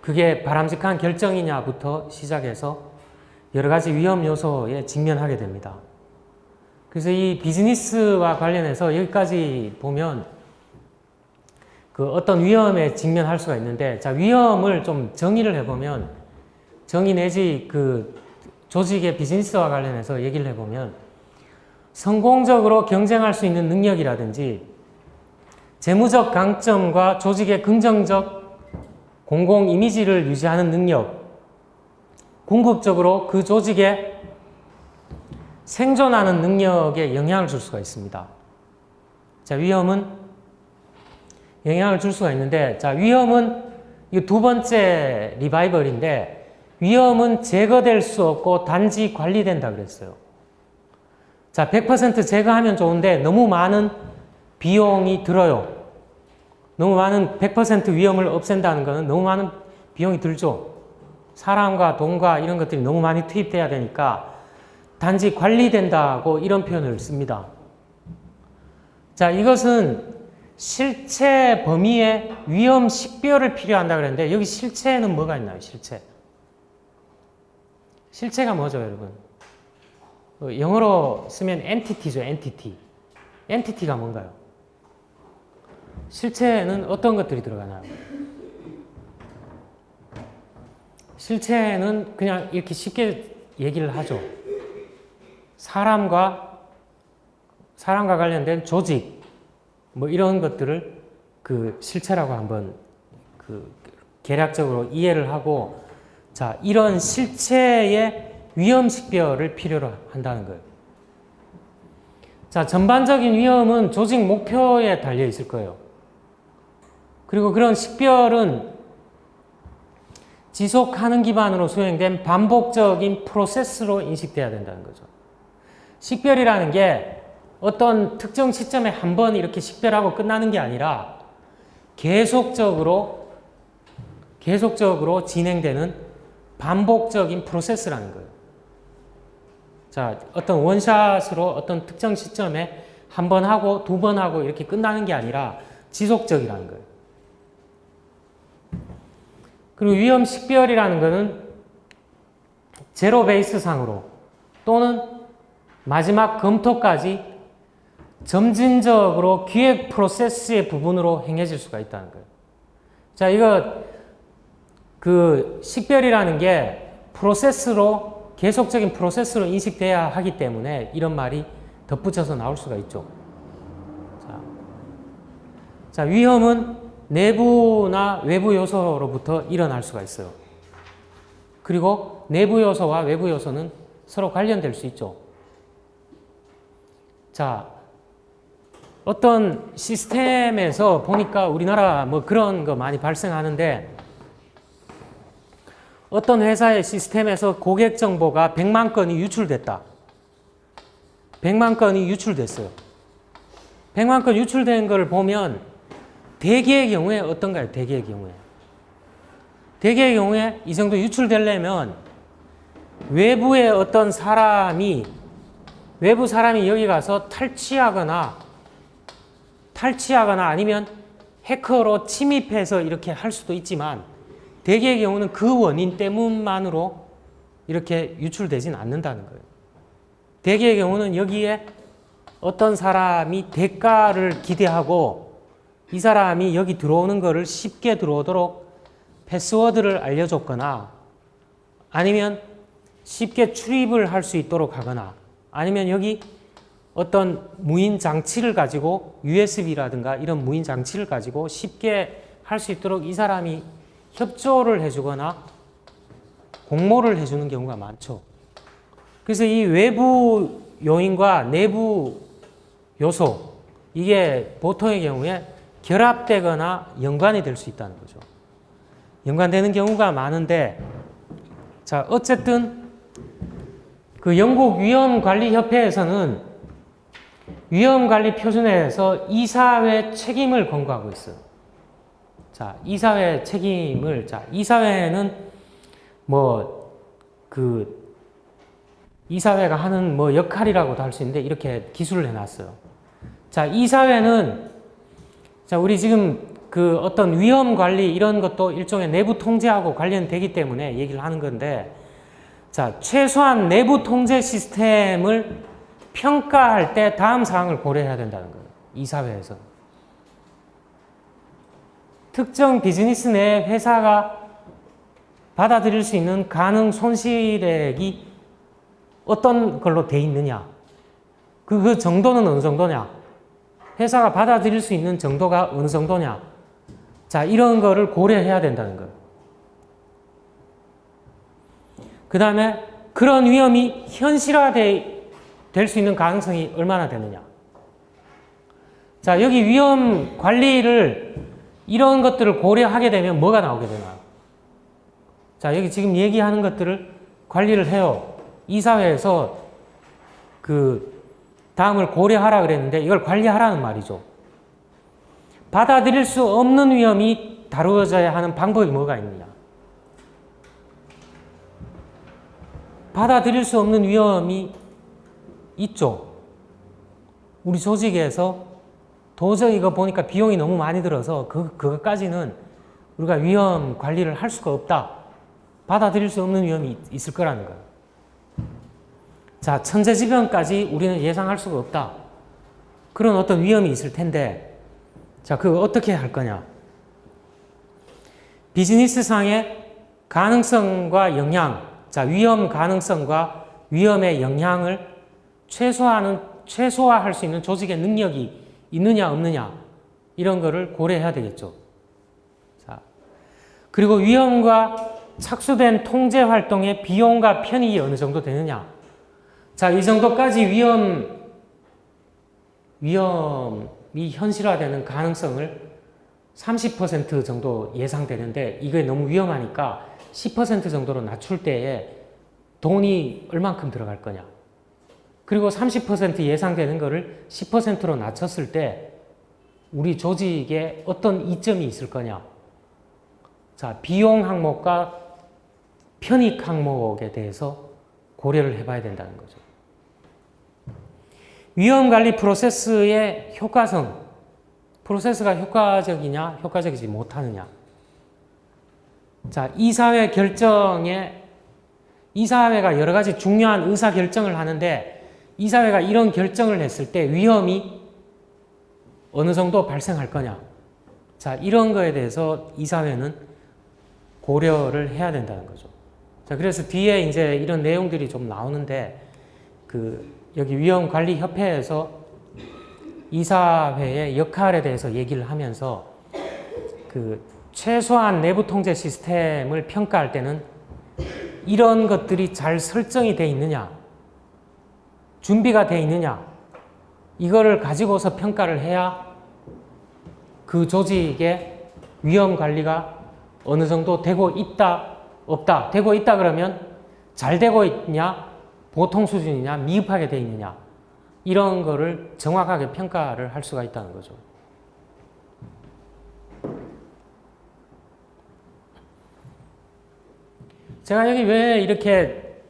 그게 바람직한 결정이냐부터 시작해서 여러 가지 위험 요소에 직면하게 됩니다. 그래서 이 비즈니스와 관련해서 여기까지 보면 어떤 위험에 직면할 수가 있는데, 자, 위험을 좀 정의를 해보면, 정의 내지 조직의 비즈니스와 관련해서 얘기를 해보면, 성공적으로 경쟁할 수 있는 능력이라든지, 재무적 강점과 조직의 긍정적 공공 이미지를 유지하는 능력, 궁극적으로 그 조직의 생존하는 능력에 영향을 줄 수가 있습니다. 자, 위험은 영향을 줄 수가 있는데, 자, 위험은 이 두 번째 리바이벌인데, 위험은 제거될 수 없고 단지 관리된다 그랬어요. 자, 100% 제거하면 좋은데 너무 많은 비용이 들어요. 너무 많은 100% 위험을 없앤다는 것은 너무 많은 비용이 들죠. 사람과 돈과 이런 것들이 너무 많이 투입돼야 되니까 단지 관리된다고 이런 표현을 씁니다. 자, 이것은 실체 범위에 위험 식별을 필요한다 그랬는데, 여기 실체는 뭐가 있나요? 실체. 실체가 뭐죠, 여러분? 영어로 쓰면 entity죠, entity. entity가 뭔가요? 실체에는 어떤 것들이 들어가나요? 실체는 그냥 이렇게 쉽게 얘기를 하죠. 사람과 관련된 조직, 뭐 이런 것들을 실체라고 한번 개략적으로 이해를 하고, 자, 이런 실체의 위험 식별을 필요로 한다는 거예요. 자, 전반적인 위험은 조직 목표에 달려 있을 거예요. 그리고 그런 식별은 지속하는 기반으로 수행된 반복적인 프로세스로 인식돼야 된다는 거죠. 식별이라는 게 어떤 특정 시점에 한 번 이렇게 식별하고 끝나는 게 아니라 계속적으로 진행되는 반복적인 프로세스라는 거예요. 자, 어떤 원샷으로 어떤 특정 시점에 한 번 하고 두 번 하고 이렇게 끝나는 게 아니라 지속적이라는 거예요. 그리고 위험 식별이라는 것은 제로 베이스 상으로 또는 마지막 검토까지 점진적으로 기획 프로세스의 부분으로 행해질 수가 있다는 거예요. 자, 이거 식별이라는 게 계속적인 프로세스로 인식돼야 하기 때문에 이런 말이 덧붙여서 나올 수가 있죠. 자, 위험은 내부나 외부 요소로부터 일어날 수가 있어요. 그리고 내부 요소와 외부 요소는 서로 관련될 수 있죠. 자, 어떤 시스템에서 보니까 우리나라 뭐 그런 거 많이 발생하는데, 어떤 회사의 시스템에서 고객 정보가 100만 건이 유출됐다. 100만 건이 유출됐어요. 100만 건 유출된 걸 보면 대개의 경우에 어떤가요? 대개의 경우에 이 정도 유출되려면 외부의 어떤 사람이 외부 사람이 여기 가서 탈취하거나 아니면 해커로 침입해서 이렇게 할 수도 있지만 대개의 경우는 그 원인 때문만으로 이렇게 유출되진 않는다는 거예요. 대개의 경우는 여기에 어떤 사람이 대가를 기대하고 이 사람이 여기 들어오는 거를 쉽게 들어오도록 패스워드를 알려줬거나 아니면 쉽게 출입을 할 수 있도록 하거나 아니면 여기 어떤 무인 장치를 가지고 USB라든가 이런 무인 장치를 가지고 쉽게 할 수 있도록 이 사람이 협조를 해주거나 공모를 해주는 경우가 많죠. 그래서 이 외부 요인과 내부 요소 이게 보통의 경우에 결합되거나 연관이 될 수 있다는 거죠. 연관되는 경우가 많은데 자 어쨌든 그 영국 위험관리협회에서는 위험관리 표준에서 이사회 책임을 권고하고 있어요. 자, 이사회 책임을, 자, 이사회는 이사회가 하는 역할이라고도 할 수 있는데 이렇게 기술을 해놨어요. 자, 이사회는, 자, 우리 지금 그 어떤 위험관리 이런 것도 일종의 내부 통제하고 관련되기 때문에 얘기를 하는 건데, 자, 최소한 내부 통제 시스템을 평가할 때 다음 사항을 고려해야 된다는 거예요. 이사회에서. 특정 비즈니스 내 회사가 받아들일 수 있는 가능 손실액이 어떤 걸로 돼 있느냐. 그 정도는 어느 정도냐. 회사가 받아들일 수 있는 정도가 어느 정도냐. 자, 이런 거를 고려해야 된다는 거예요. 그 다음에 그런 위험이 현실화될 수 있는 가능성이 얼마나 되느냐. 자, 여기 위험 관리를 이런 것들을 고려하게 되면 뭐가 나오게 되나요? 자, 여기 지금 얘기하는 것들을 관리를 해요. 이사회에서 그 다음을 고려하라 그랬는데 이걸 관리하라는 말이죠. 받아들일 수 없는 위험이 다루어져야 하는 방법이 뭐가 있느냐. 받아들일 수 없는 위험이 있죠. 우리 조직에서 도저히 이거 보니까 비용이 너무 많이 들어서 그것까지는 우리가 위험 관리를 할 수가 없다. 받아들일 수 없는 위험이 있을 거라는 거예요. 자, 천재지변까지 우리는 예상할 수가 없다. 그런 어떤 위험이 있을 텐데, 자, 그거 어떻게 할 거냐? 비즈니스상의 가능성과 영향, 자, 위험 가능성과 위험의 영향을 최소화할 수 있는 조직의 능력이 있느냐 없느냐 이런 거를 고려해야 되겠죠. 자, 그리고 위험과 착수된 통제 활동의 비용과 편익이 어느 정도 되느냐. 자, 이 정도까지 위험이 현실화되는 가능성을 30% 정도 예상되는데 이게 너무 위험하니까 10% 정도로 낮출 때에 돈이 얼만큼 들어갈 거냐. 그리고 30% 예상되는 거를 10%로 낮췄을 때 우리 조직에 어떤 이점이 있을 거냐. 자, 비용 항목과 편익 항목에 대해서 고려를 해봐야 된다는 거죠. 위험관리 프로세스의 효과성, 프로세스가 효과적이냐, 효과적이지 못하느냐. 자, 이사회가 여러 가지 중요한 의사결정을 하는데 이사회가 이런 결정을 했을 때 위험이 어느 정도 발생할 거냐. 자, 이런 거에 대해서 이사회는 고려를 해야 된다는 거죠. 자, 그래서 뒤에 이제 이런 내용들이 좀 나오는데 여기 위험관리협회에서 이사회의 역할에 대해서 얘기를 하면서 최소한 내부 통제 시스템을 평가할 때는 이런 것들이 잘 설정이 되어 있느냐, 준비가 되어 있느냐, 이거를 가지고서 평가를 해야 그 조직의 위험 관리가 어느 정도 되고 있다, 없다. 되고 있다 그러면 잘 되고 있냐, 보통 수준이냐, 미흡하게 되어 있느냐, 이런 거를 정확하게 평가를 할 수가 있다는 거죠. 제가 여기 왜 이렇게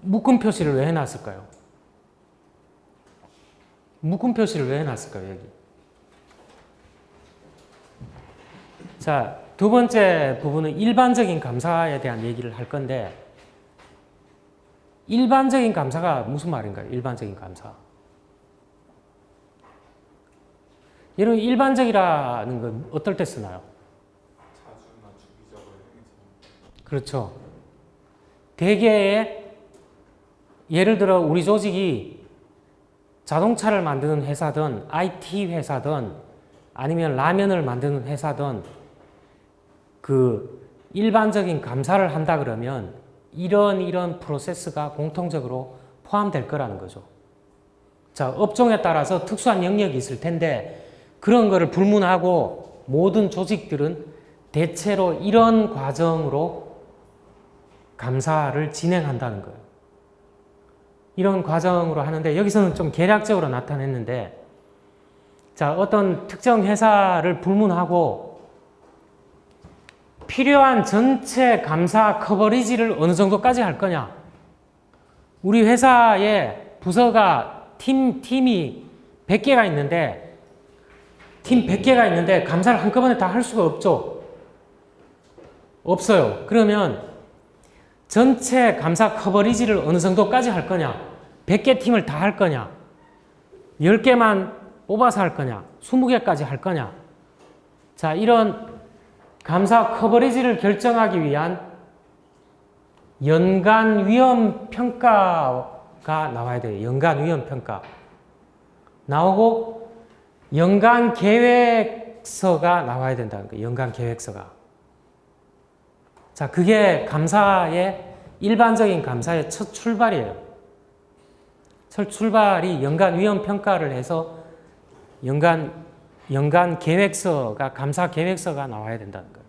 묶음 표시를 왜 해놨을까요? 묶음 표시를 왜 해놨을까요, 여기? 자, 두 번째 부분은 일반적인 감사에 대한 얘기를 할 건데, 일반적인 감사가 무슨 말인가요? 일반적인 감사. 여러분, 일반적이라는 건 어떨 때 쓰나요? 자주나 주기적으로 행해지는. 그렇죠. 대개의, 예를 들어 우리 조직이 자동차를 만드는 회사든 IT 회사든 아니면 라면을 만드는 회사든 그 일반적인 감사를 한다 그러면 이런 프로세스가 공통적으로 포함될 거라는 거죠. 자, 업종에 따라서 특수한 영역이 있을 텐데 그런 거를 불문하고 모든 조직들은 대체로 이런 과정으로 감사를 진행한다는 거예요. 이런 과정으로 하는데 여기서는 좀 개략적으로 나타냈는데, 자, 어떤 특정 회사를 불문하고 필요한 전체 감사 커버리지를 어느 정도까지 할 거냐. 우리 회사에 부서가 팀이 100개가 있는데 팀 100개가 있는데 감사를 한꺼번에 다 할 수가 없죠. 없어요. 그러면 전체 감사 커버리지를 어느 정도까지 할 거냐? 100개 팀을 다 할 거냐? 10개만 뽑아서 할 거냐? 20개까지 할 거냐? 자, 이런 감사 커버리지를 결정하기 위한 연간 위험 평가가 나와야 돼요. 연간 위험 평가. 나오고 연간 계획서가 나와야 된다는 거예요. 연간 계획서가. 자, 그게 감사의, 일반적인 감사의 첫 출발이에요. 첫 출발이 연간 위험 평가를 해서 연간 계획서가, 감사 계획서가 나와야 된다는 거예요.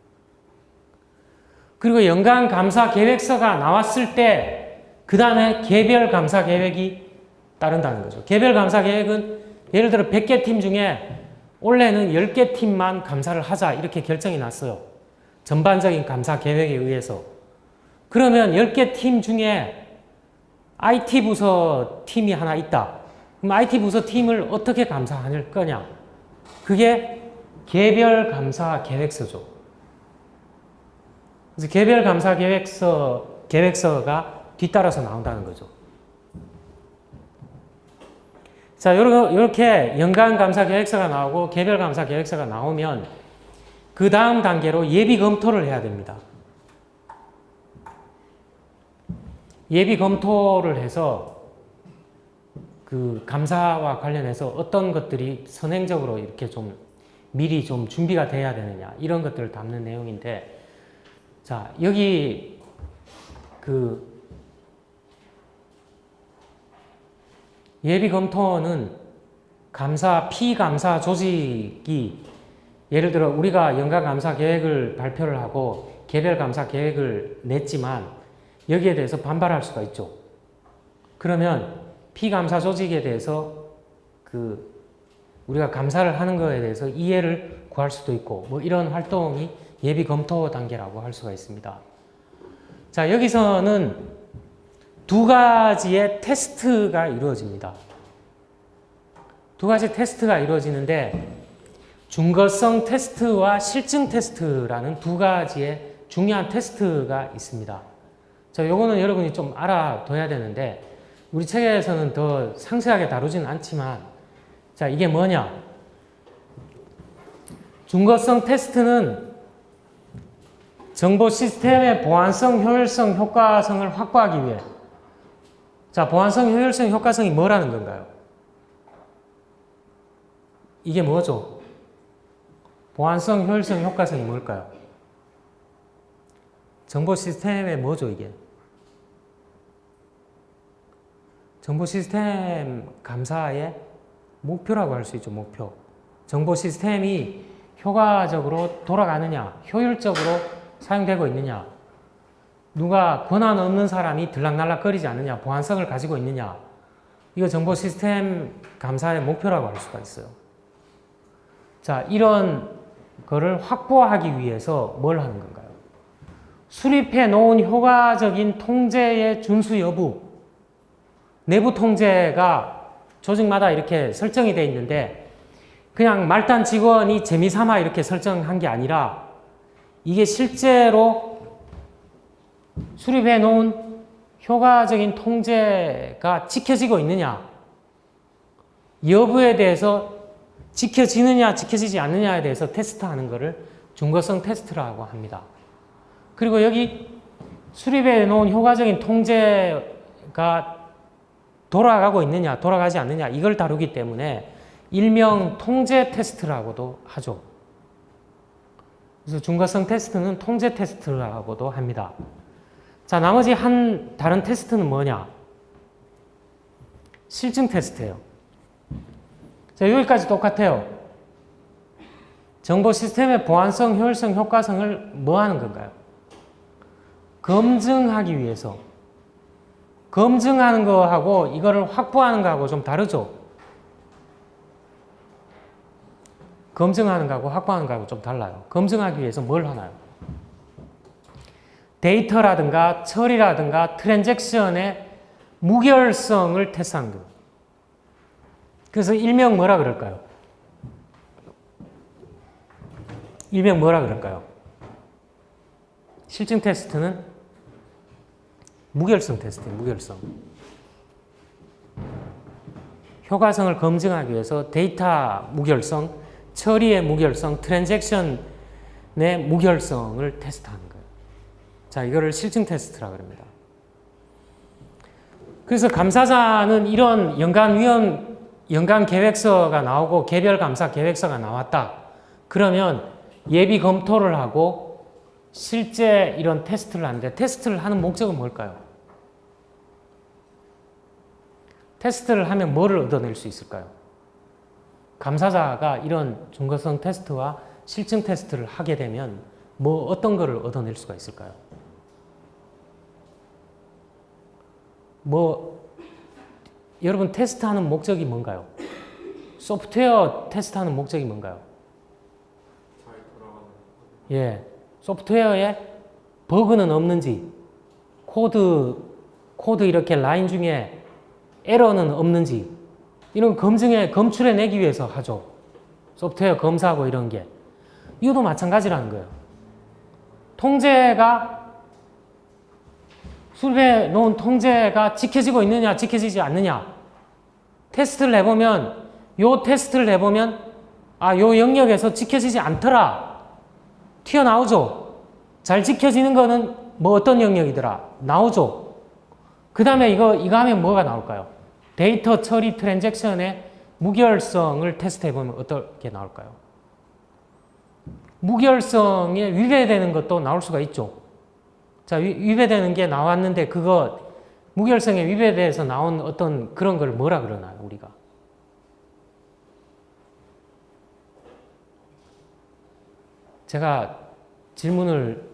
그리고 연간 감사 계획서가 나왔을 때, 그 다음에 개별 감사 계획이 따른다는 거죠. 개별 감사 계획은 예를 들어 100개 팀 중에 올해는 10개 팀만 감사를 하자, 이렇게 결정이 났어요. 전반적인 감사 계획에 의해서. 그러면 10개 팀 중에 IT 부서 팀이 하나 있다. 그럼 IT 부서 팀을 어떻게 감사할 거냐? 그게 개별 감사 계획서죠. 그래서 개별 감사 계획서가 뒤따라서 나온다는 거죠. 자, 이렇게 연간 감사 계획서가 나오고 개별 감사 계획서가 나오면 그 다음 단계로 예비 검토를 해야 됩니다. 예비 검토를 해서 그 감사와 관련해서 어떤 것들이 선행적으로 이렇게 좀 미리 좀 준비가 돼야 되느냐, 이런 것들을 담는 내용인데, 자, 여기 그 예비 검토는 피감사 조직이 예를 들어 우리가 연간 감사 계획을 발표를 하고 개별 감사 계획을 냈지만 여기에 대해서 반발할 수가 있죠. 그러면 피감사 조직에 대해서 우리가 감사를 하는 거에 대해서 이해를 구할 수도 있고, 뭐 이런 활동이 예비 검토 단계라고 할 수가 있습니다. 자, 여기서는 두 가지의 테스트가 이루어집니다. 두 가지 테스트가 이루어지는데, 준거성 테스트와 실증 테스트라는 두 가지의 중요한 테스트가 있습니다. 자, 요거는 여러분이 좀 알아둬야 되는데, 우리 책에서는 더 상세하게 다루지는 않지만, 자, 이게 뭐냐? 준거성 테스트는 정보 시스템의 보안성, 효율성, 효과성을 확보하기 위해, 자, 보안성, 효율성, 효과성이 뭐라는 건가요? 이게 뭐죠? 보안성, 효율성, 효과성이 뭘까요? 정보 시스템의 뭐죠, 이게? 정보 시스템 감사의 목표라고 할 수 있죠, 목표. 정보 시스템이 효과적으로 돌아가느냐, 효율적으로 사용되고 있느냐, 누가 권한 없는 사람이 들락날락거리지 않느냐, 보안성을 가지고 있느냐, 이거 정보 시스템 감사의 목표라고 할 수가 있어요. 자, 이런 거를 확보하기 위해서 뭘 하는 건가요? 수립해 놓은 효과적인 통제의 준수 여부, 내부 통제가 조직마다 이렇게 설정이 되어 있는데 그냥 말단 직원이 재미삼아 이렇게 설정한 게 아니라 이게 실제로 수립해 놓은 효과적인 통제가 지켜지고 있느냐 여부에 대해서 지켜지느냐 지켜지지 않느냐에 대해서 테스트하는 것을 준거성 테스트라고 합니다. 그리고 여기 수립해 놓은 효과적인 통제가 돌아가고 있느냐 돌아가지 않느냐 이걸 다루기 때문에 일명 통제 테스트라고도 하죠. 그래서 준거성 테스트는 통제 테스트라고도 합니다. 자, 나머지 한 다른 테스트는 뭐냐? 실증 테스트예요. 자, 여기까지 똑같아요. 정보 시스템의 보안성, 효율성, 효과성을 뭐 하는 건가요? 검증하기 위해서. 검증하는 거하고 이거를 확보하는 거하고 좀 다르죠? 검증하는 거하고 확보하는 거하고 좀 달라요. 검증하기 위해서 뭘 하나요? 데이터라든가 처리라든가 트랜잭션의 무결성을 테스트하는 거예요. 그래서 일명 뭐라 그럴까요? 일명 뭐라 그럴까요? 실증 테스트는 무결성 테스트예요. 무결성. 효과성을 검증하기 위해서 데이터 무결성, 처리의 무결성, 트랜잭션의 무결성을 테스트하는 거예요. 자, 이거를 실증 테스트라고 합니다. 그래서 감사자는 이런 연간 계획서가 나오고 개별 감사 계획서가 나왔다. 그러면 예비 검토를 하고 실제 이런 테스트를 하는데 테스트를 하는 목적은 뭘까요? 테스트를 하면 뭐를 얻어낼 수 있을까요? 감사자가 이런 준거성 테스트와 실증 테스트를 하게 되면 뭐 어떤 거를 얻어낼 수가 있을까요? 여러분 테스트하는 목적이 뭔가요? 소프트웨어 테스트하는 목적이 뭔가요? 잘 돌아가는 예, 소프트웨어에 버그는 없는지, 코드 이렇게 라인 중에 에러는 없는지 이런 검출해 내기 위해서 하죠. 소프트웨어 검사하고 이런 게. 이것도 마찬가지라는 거예요. 수립해 놓은 통제가 지켜지고 있느냐, 지켜지지 않느냐. 테스트를 해보면, 요 영역에서 지켜지지 않더라. 튀어나오죠. 잘 지켜지는 거는 뭐 어떤 영역이더라. 나오죠. 그 다음에 이거 하면 뭐가 나올까요? 데이터 처리 트랜잭션의 무결성을 테스트해보면 어떻게 나올까요? 무결성에 위배되는 것도 나올 수가 있죠. 자, 위배되는 게 나왔는데 그거 무결성에 위배돼서 나온 어떤 그런 걸 뭐라 그러나요, 우리가? 제가 질문을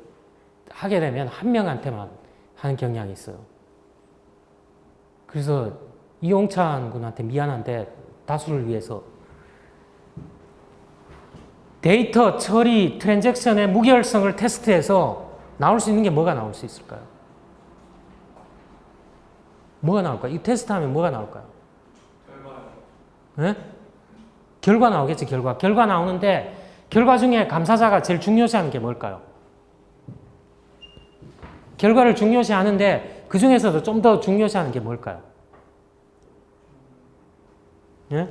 하게 되면 한 명한테만 하는 경향이 있어요. 그래서 이용찬 군한테 미안한데 다수를 위해서 데이터 처리 트랜잭션의 무결성을 테스트해서 나올 수 있는 게 뭐가 나올 수 있을까요? 뭐가 나올까요? 이 테스트하면 뭐가 나올까요? 네? 결과 나오겠지, 결과. 결과 나오는데 결과 중에 감사자가 제일 중요시하는 게 뭘까요? 결과를 중요시하는데 그 중에서도 좀 더 중요시하는 게 뭘까요? 예?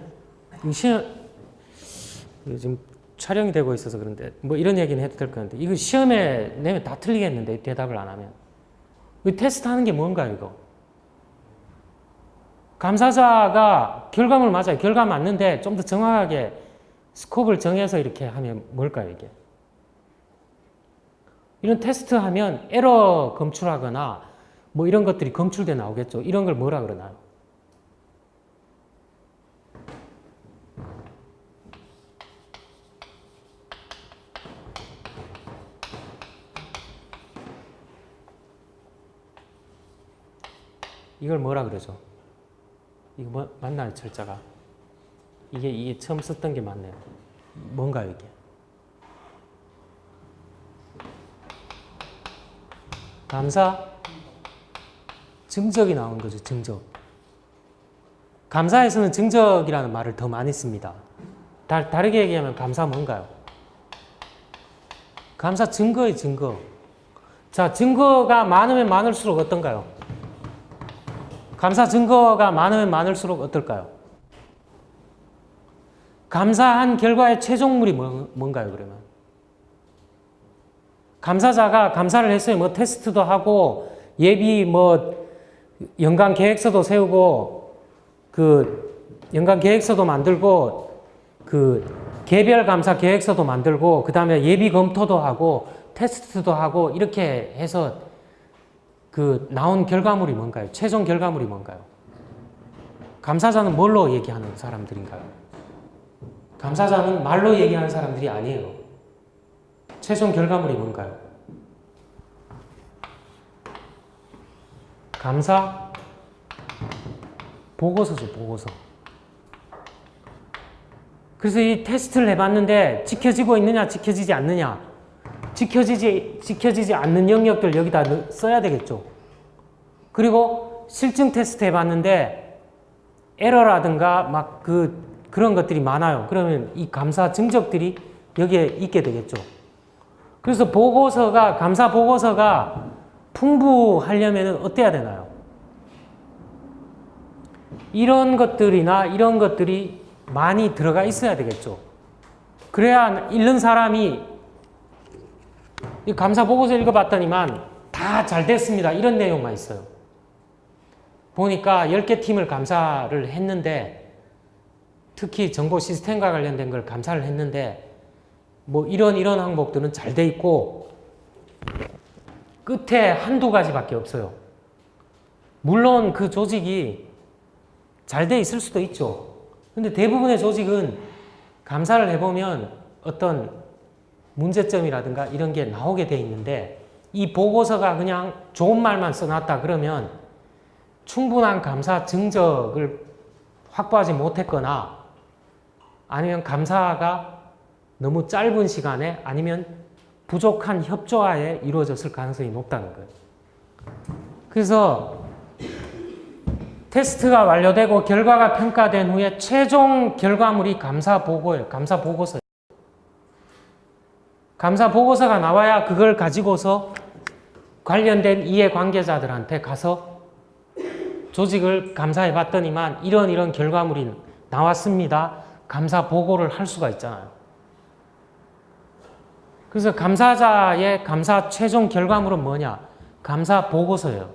지금 촬영이 되고 있어서 그런데 뭐 이런 얘기는 해도 될 것 같은데 이거 시험에 내면 다 틀리겠는데 대답을 안 하면. 이 테스트 하는 게 뭔가요, 이거? 감사자가 결과물 맞아요. 결과 맞는데 좀 더 정확하게 스코프를 정해서 이렇게 하면 뭘까요, 이게? 이런 테스트 하면 에러 검출하거나 뭐 이런 것들이 검출돼 나오겠죠. 이런 걸 뭐라 그러나요? 이걸 뭐라 그러죠? 이거 뭐, 맞나요, 철자가? 이게 처음 썼던 게 맞네요. 뭔가요, 이게? 감사? 증적이 나온 거죠, 증적. 감사에서는 증적이라는 말을 더 많이 씁니다. 다르게 얘기하면 감사 뭔가요? 감사 증거의 증거. 자, 증거가 많으면 많을수록 어떤가요? 감사 증거가 많으면 많을수록 어떨까요? 감사한 결과의 최종물이 뭔가요, 그러면? 감사자가 감사를 했어요. 뭐 테스트도 하고, 예비 뭐, 연간 계획서도 세우고, 그, 연간 계획서도 만들고, 그, 개별 감사 계획서도 만들고, 그 다음에 예비 검토도 하고, 테스트도 하고, 이렇게 해서 그, 나온 결과물이 뭔가요? 최종 결과물이 뭔가요? 감사자는 뭘로 얘기하는 사람들인가요? 감사자는 말로 얘기하는 사람들이 아니에요. 최종 결과물이 뭔가요? 감사 보고서죠, 보고서. 그래서 이 테스트를 해봤는데 지켜지고 있느냐, 지켜지지 않느냐. 지켜지지 않는 영역들 여기다 써야 되겠죠. 그리고 실증 테스트 해봤는데 에러라든가 막 그런 것들이 많아요. 그러면 이 감사 증적들이 여기에 있게 되겠죠. 그래서 감사 보고서가 풍부하려면 어때야 되나요? 이런 것들이나 이런 것들이 많이 들어가 있어야 되겠죠. 그래야 읽는 사람이 이 감사 보고서 읽어봤더니만 다 잘 됐습니다. 이런 내용만 있어요. 보니까 10개 팀을 감사를 했는데 특히 정보 시스템과 관련된 걸 감사를 했는데 뭐 이런 항목들은 잘 돼 있고 끝에 한두 가지밖에 없어요. 물론 그 조직이 잘 돼 있을 수도 있죠. 근데 대부분의 조직은 감사를 해보면 어떤 문제점이라든가 이런 게 나오게 돼 있는데 이 보고서가 그냥 좋은 말만 써놨다 그러면 충분한 감사 증적을 확보하지 못했거나 아니면 감사가 너무 짧은 시간에 아니면 부족한 협조하에 이루어졌을 가능성이 높다는 거예요. 그래서 테스트가 완료되고 결과가 평가된 후에 최종 결과물이 감사 보고예요. 감사 보고서예요. 감사 보고서가 나와야 그걸 가지고서 관련된 이해관계자들한테 가서 조직을 감사해 봤더니만 이런 결과물이 나왔습니다. 감사 보고를 할 수가 있잖아요. 그래서 감사자의 감사 최종 결과물은 뭐냐? 감사 보고서예요.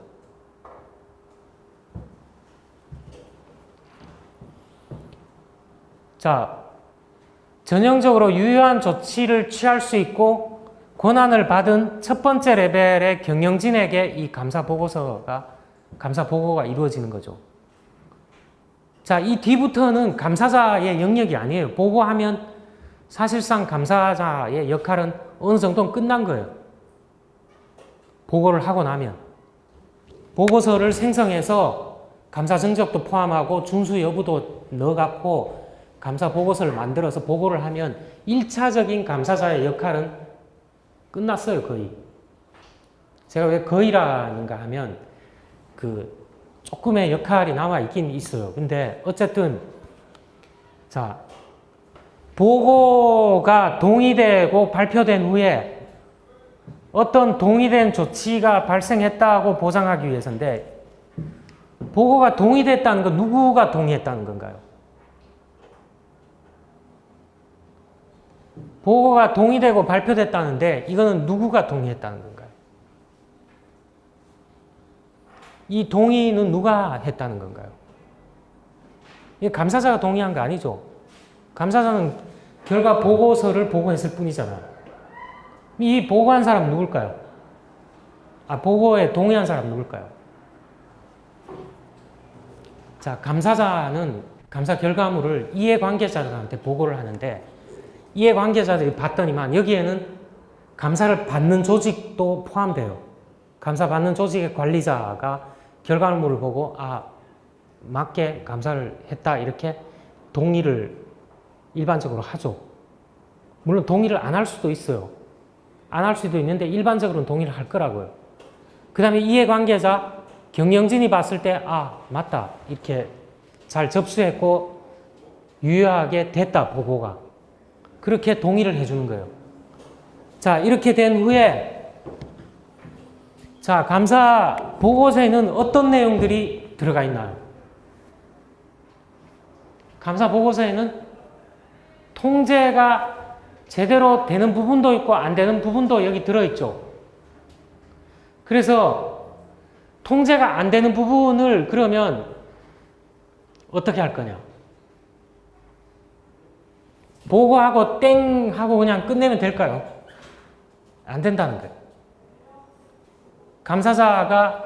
자, 전형적으로 유효한 조치를 취할 수 있고 권한을 받은 첫 번째 레벨의 경영진에게 이 감사 보고가 이루어지는 거죠. 자, 이 뒤부터는 감사자의 영역이 아니에요. 보고하면 사실상 감사자의 역할은 어느 정도는 끝난 거예요. 보고를 하고 나면. 보고서를 생성해서 감사 정적도 포함하고 준수 여부도 넣어갖고 감사 보고서를 만들어서 보고를 하면 1차적인 감사자의 역할은 끝났어요, 거의. 제가 왜 거의라는가 하면 조금의 역할이 남아 있긴 있어요. 근데 어쨌든 자, 보고가 동의되고 발표된 후에 어떤 동의된 조치가 발생했다고 보장하기 위해서인데 보고가 동의됐다는 건 누구가 동의했다는 건가요? 보고가 동의되고 발표됐다는데 이거는 누구가 동의했다는 건가요? 이 동의는 누가 했다는 건가요? 이게 감사자가 동의한 거 아니죠? 감사자는 결과 보고서를 보고했을 뿐이잖아요. 이 보고한 사람 누굴까요? 보고에 동의한 사람 누굴까요? 자, 감사자는 감사 결과물을 이해관계자들한테 보고를 하는데 이해관계자들이 봤더니만 여기에는 감사를 받는 조직도 포함돼요. 감사 받는 조직의 관리자가 결과물을 보고 맞게 감사를 했다 이렇게 동의를 일반적으로 하죠. 물론 동의를 안 할 수도 있어요. 안 할 수도 있는데 일반적으로는 동의를 할 거라고요. 그 다음에 이해관계자 경영진이 봤을 때 맞다 이렇게 잘 접수했고 유효하게 됐다, 보고가. 그렇게 동의를 해주는 거예요. 자, 이렇게 된 후에 자, 감사 보고서에는 어떤 내용들이 들어가 있나요? 감사 보고서에는 통제가 제대로 되는 부분도 있고 안 되는 부분도 여기 들어있죠. 그래서 통제가 안 되는 부분을 그러면 어떻게 할 거냐? 보고하고 땡 하고 그냥 끝내면 될까요? 안 된다는 거예요. 감사자가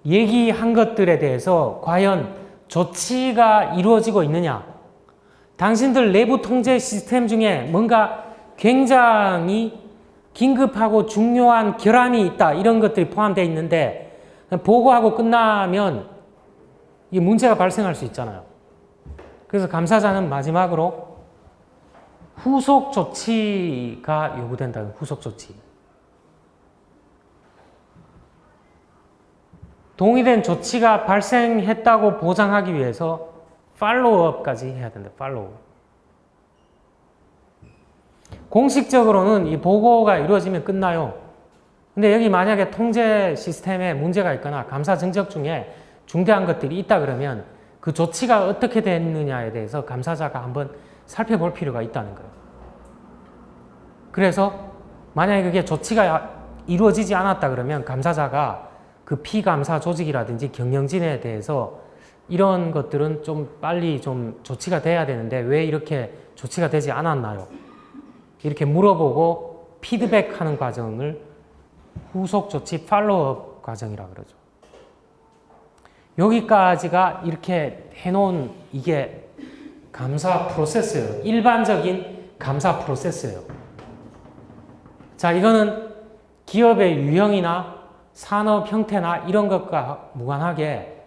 얘기한 것들에 대해서 과연 조치가 이루어지고 있느냐? 당신들 내부 통제 시스템 중에 뭔가 굉장히 긴급하고 중요한 결함이 있다. 이런 것들이 포함되어 있는데 보고하고 끝나면 이 문제가 발생할 수 있잖아요. 그래서 감사자는 마지막으로 후속 조치가 요구된다. 후속 조치. 동의된 조치가 발생했다고 보장하기 위해서 팔로우업까지 해야 된다. 팔로우. 공식적으로는 이 보고가 이루어지면 끝나요. 근데 여기 만약에 통제 시스템에 문제가 있거나 감사 정적 중에 중대한 것들이 있다 그러면 그 조치가 어떻게 됐느냐에 대해서 감사자가 한번 살펴볼 필요가 있다는 거예요. 그래서 만약에 그게 조치가 이루어지지 않았다 그러면 감사자가 그 피감사 조직이라든지 경영진에 대해서 이런 것들은 좀 빨리 좀 조치가 돼야 되는데 왜 이렇게 조치가 되지 않았나요? 이렇게 물어보고 피드백하는 과정을 후속 조치 팔로우업 과정이라고 그러죠. 여기까지가 이렇게 해놓은 이게 감사 프로세스예요. 일반적인 감사 프로세스예요. 자, 이거는 기업의 유형이나 산업 형태나 이런 것과 무관하게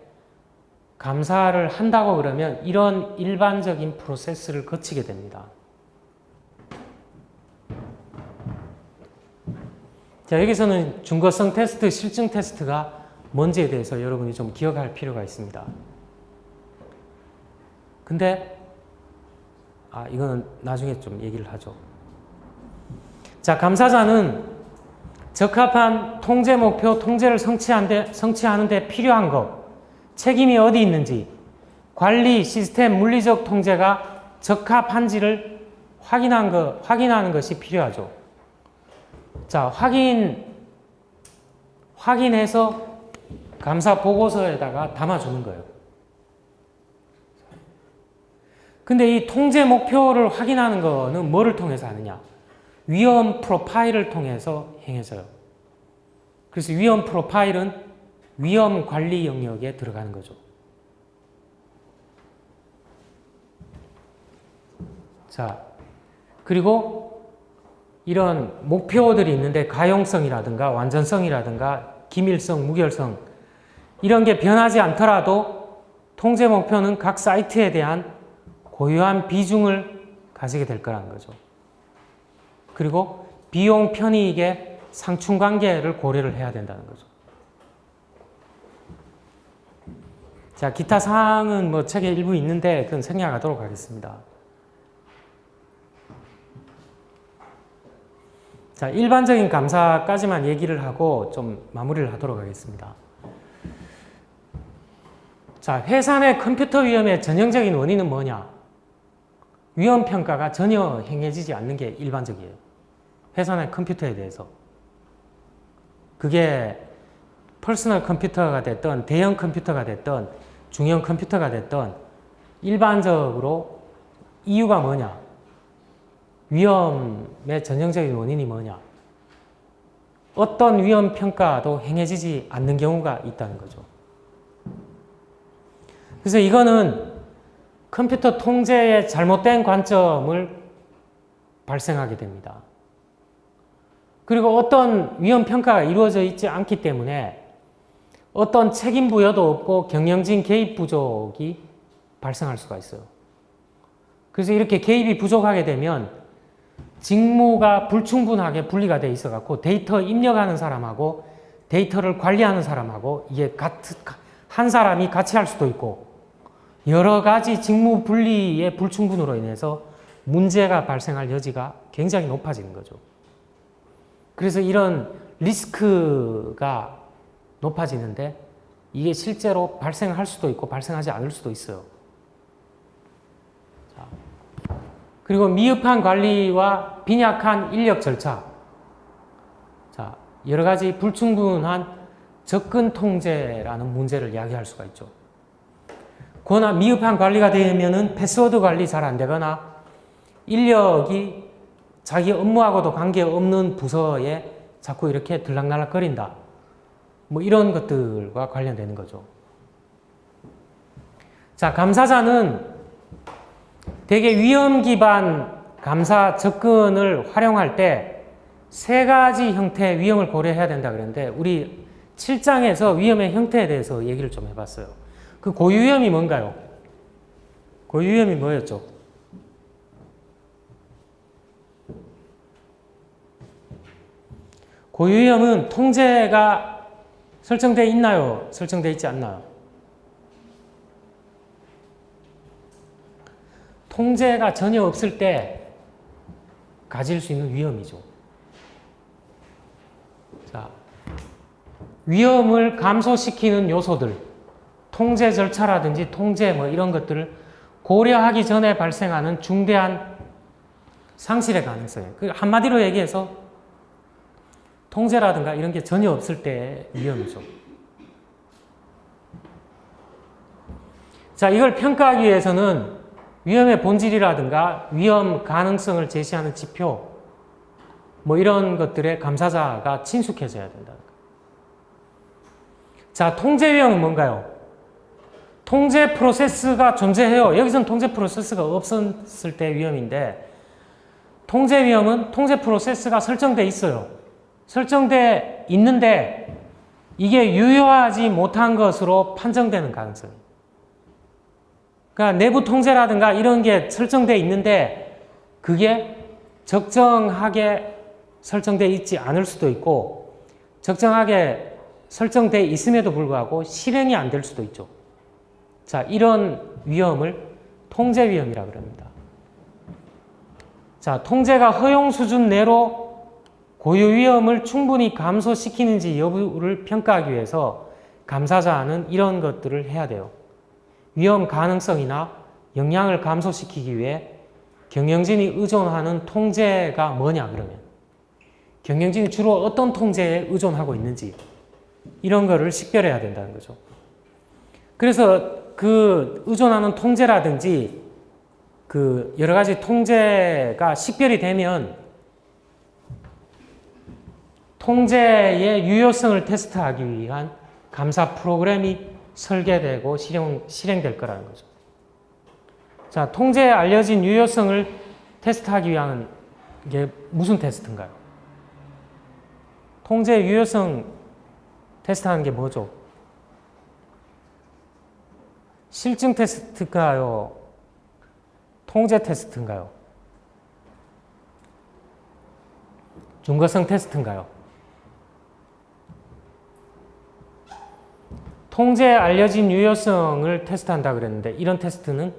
감사를 한다고 그러면 이런 일반적인 프로세스를 거치게 됩니다. 자, 여기서는 준거성 테스트, 실증 테스트가 뭔지에 대해서 여러분이 좀 기억할 필요가 있습니다. 근데 이거는 나중에 좀 얘기를 하죠. 자, 감사자는 적합한 통제 목표, 통제를 성취하는 데 필요한 것, 책임이 어디 있는지, 관리 시스템 물리적 통제가 적합한지를 확인하는 것이 필요하죠. 자, 확인해서 감사 보고서에다가 담아주는 거예요. 근데 이 통제 목표를 확인하는 거는 뭐를 통해서 하느냐? 위험 프로파일을 통해서 행해져요. 그래서 위험 프로파일은 위험 관리 영역에 들어가는 거죠. 자, 그리고 이런 목표들이 있는데 가용성이라든가 완전성이라든가 기밀성, 무결성 이런 게 변하지 않더라도 통제 목표는 각 사이트에 대한 고유한 비중을 가지게 될 거라는 거죠. 그리고 비용 편의익의 상충관계를 고려를 해야 된다는 거죠. 자, 기타 사항은 뭐 책에 일부 있는데 그건 생략하도록 하겠습니다. 자, 일반적인 감사까지만 얘기를 하고 좀 마무리를 하도록 하겠습니다. 자, 회사 내 컴퓨터 위험의 전형적인 원인은 뭐냐? 위험 평가가 전혀 행해지지 않는 게 일반적이에요. 회사 내 컴퓨터에 대해서. 그게 퍼스널 컴퓨터가 됐던 대형 컴퓨터가 됐던 중형 컴퓨터가 됐던 일반적으로 이유가 뭐냐? 위험의 전형적인 원인이 뭐냐? 어떤 위험 평가도 행해지지 않는 경우가 있다는 거죠. 그래서 이거는 컴퓨터 통제의 잘못된 관점을 발생하게 됩니다. 그리고 어떤 위험 평가가 이루어져 있지 않기 때문에 어떤 책임 부여도 없고 경영진 개입 부족이 발생할 수가 있어요. 그래서 이렇게 개입이 부족하게 되면 직무가 불충분하게 분리가 돼 있어 갖고 데이터 입력하는 사람하고 데이터를 관리하는 사람하고 이게 한 사람이 같이 할 수도 있고 여러 가지 직무 분리의 불충분으로 인해서 문제가 발생할 여지가 굉장히 높아지는 거죠. 그래서 이런 리스크가 높아지는데 이게 실제로 발생할 수도 있고 발생하지 않을 수도 있어요. 자, 그리고 미흡한 관리와 빈약한 인력 절차. 자, 여러 가지 불충분한 접근 통제라는 문제를 이야기할 수가 있죠. 미흡한 관리가 되면은 패스워드 관리 잘 안 되거나 인력이 자기 업무하고도 관계없는 부서에 자꾸 이렇게 들락날락거린다. 뭐 이런 것들과 관련되는 거죠. 자, 감사자는 되게 위험 기반 감사 접근을 활용할 때 세 가지 형태의 위험을 고려해야 된다 그랬는데 우리 7장에서 위험의 형태에 대해서 얘기를 좀 해봤어요. 그 고유위험이 뭔가요? 고유위험이 뭐였죠? 고유위험은 통제가 설정되어 있나요? 설정되어 있지 않나요? 통제가 전혀 없을 때 가질 수 있는 위험이죠. 자, 위험을 감소시키는 요소들, 통제 절차라든지 통제 뭐 이런 것들을 고려하기 전에 발생하는 중대한 상실의 가능성이에요. 한마디로 얘기해서 통제라든가 이런 게 전혀 없을 때의 위험이죠. 자, 이걸 평가하기 위해서는 위험의 본질이라든가 위험 가능성을 제시하는 지표 뭐 이런 것들에 감사자가 친숙해져야 된다. 자, 통제 위험은 뭔가요? 통제 프로세스가 존재해요. 여기서는 통제 프로세스가 없었을 때 위험인데 통제 위험은 통제 프로세스가 설정돼 있어요. 설정돼 있는데 이게 유효하지 못한 것으로 판정되는 가능성이. 그러니까 내부 통제라든가 이런 게 설정돼 있는데 그게 적정하게 설정돼 있지 않을 수도 있고 적정하게 설정돼 있음에도 불구하고 실행이 안 될 수도 있죠. 자, 이런 위험을 통제 위험이라고 합니다. 자, 통제가 허용 수준 내로 고유 위험을 충분히 감소시키는지 여부를 평가하기 위해서 감사자는 이런 것들을 해야 돼요. 위험 가능성이나 영향을 감소시키기 위해 경영진이 의존하는 통제가 뭐냐 그러면 경영진이 주로 어떤 통제에 의존하고 있는지 이런 거를 식별해야 된다는 거죠. 그래서 그 의존하는 통제라든지 그 여러 가지 통제가 식별이 되면 통제의 유효성을 테스트하기 위한 감사 프로그램이 설계되고 실행될 거라는 거죠. 자, 통제에 알려진 유효성을 테스트하기 위한 게 무슨 테스트인가요? 통제 유효성 테스트하는 게 뭐죠? 실증 테스트인가요? 통제 테스트인가요? 준거성 테스트인가요? 통제에 알려진 유효성을 테스트한다 그랬는데 이런 테스트는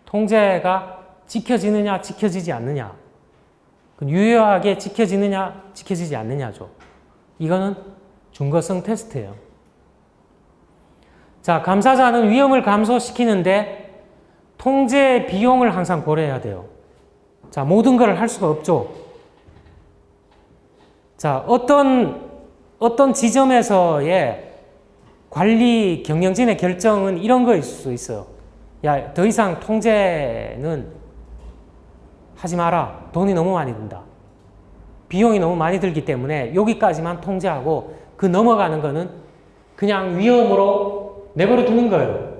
통제가 지켜지느냐 지켜지지 않느냐 유효하게 지켜지느냐 지켜지지 않느냐죠. 이거는 준거성 테스트예요. 자, 감사자는 위험을 감소시키는데 통제 비용을 항상 고려해야 돼요. 자, 모든 걸 할 수가 없죠. 자, 어떤 지점에서의 관리 경영진의 결정은 이런 거일 수 있어요. 야, 더 이상 통제는 하지 마라. 돈이 너무 많이 든다. 비용이 너무 많이 들기 때문에 여기까지만 통제하고 그 넘어가는 거는 그냥 위험으로 내버려 두는 거예요.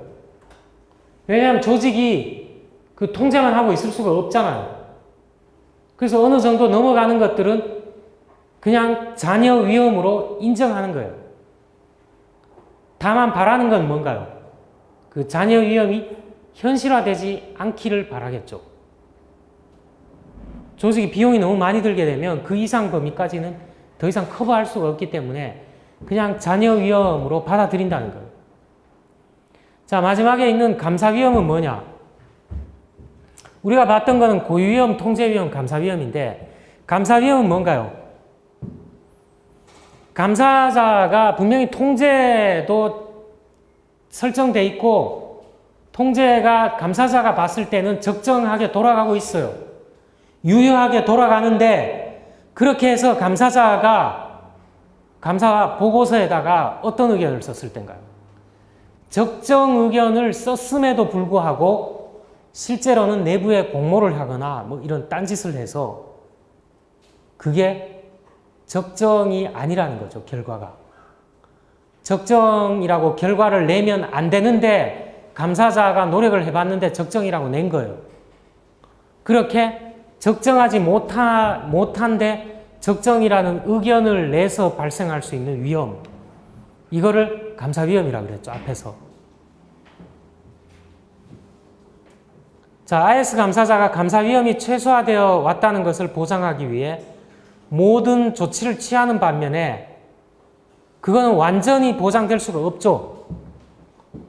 왜냐하면 조직이 그 통제만 하고 있을 수가 없잖아요. 그래서 어느 정도 넘어가는 것들은 그냥 잔여 위험으로 인정하는 거예요. 다만 바라는 건 뭔가요? 그 잔여 위험이 현실화되지 않기를 바라겠죠. 조직이 비용이 너무 많이 들게 되면 그 이상 범위까지는 더 이상 커버할 수가 없기 때문에 그냥 잔여 위험으로 받아들인다는 거예요. 자, 마지막에 있는 감사위험은 뭐냐? 우리가 봤던 거는 고유위험, 통제위험, 감사위험인데 감사위험은 뭔가요? 감사자가 분명히 통제도 설정돼 있고 통제가 감사자가 봤을 때는 적정하게 돌아가고 있어요. 유효하게 돌아가는데 그렇게 해서 감사자가 감사 보고서에다가 어떤 의견을 썼을 땐가요? 적정 의견을 썼음에도 불구하고 실제로는 내부에 공모를 하거나 뭐 이런 딴짓을 해서 그게 적정이 아니라는 거죠, 결과가. 적정이라고 결과를 내면 안 되는데 감사자가 노력을 해봤는데 적정이라고 낸 거예요. 그렇게 적정하지 못한데 적정이라는 의견을 내서 발생할 수 있는 위험, 이거를 감사위험이라고 그랬죠, 앞에서. 자, IS 감사자가 감사위험이 최소화되어 왔다는 것을 보장하기 위해 모든 조치를 취하는 반면에 그거는 완전히 보장될 수가 없죠.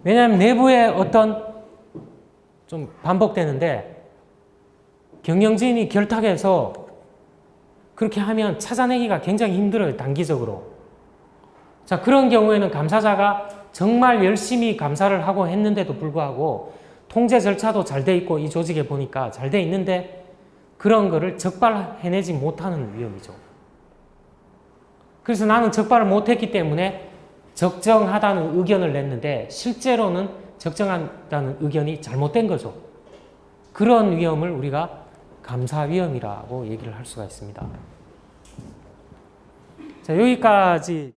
왜냐하면 내부에 어떤 좀 반복되는데 경영진이 결탁해서 그렇게 하면 찾아내기가 굉장히 힘들어요, 단기적으로. 자, 그런 경우에는 감사자가 정말 열심히 감사를 하고 했는데도 불구하고 통제 절차도 잘 돼 있고 이 조직에 보니까 잘 돼 있는데 그런 거를 적발해내지 못하는 위험이죠. 그래서 나는 적발을 못했기 때문에 적정하다는 의견을 냈는데 실제로는 적정하다는 의견이 잘못된 거죠. 그런 위험을 우리가 감사위험이라고 얘기를 할 수가 있습니다. 자, 여기까지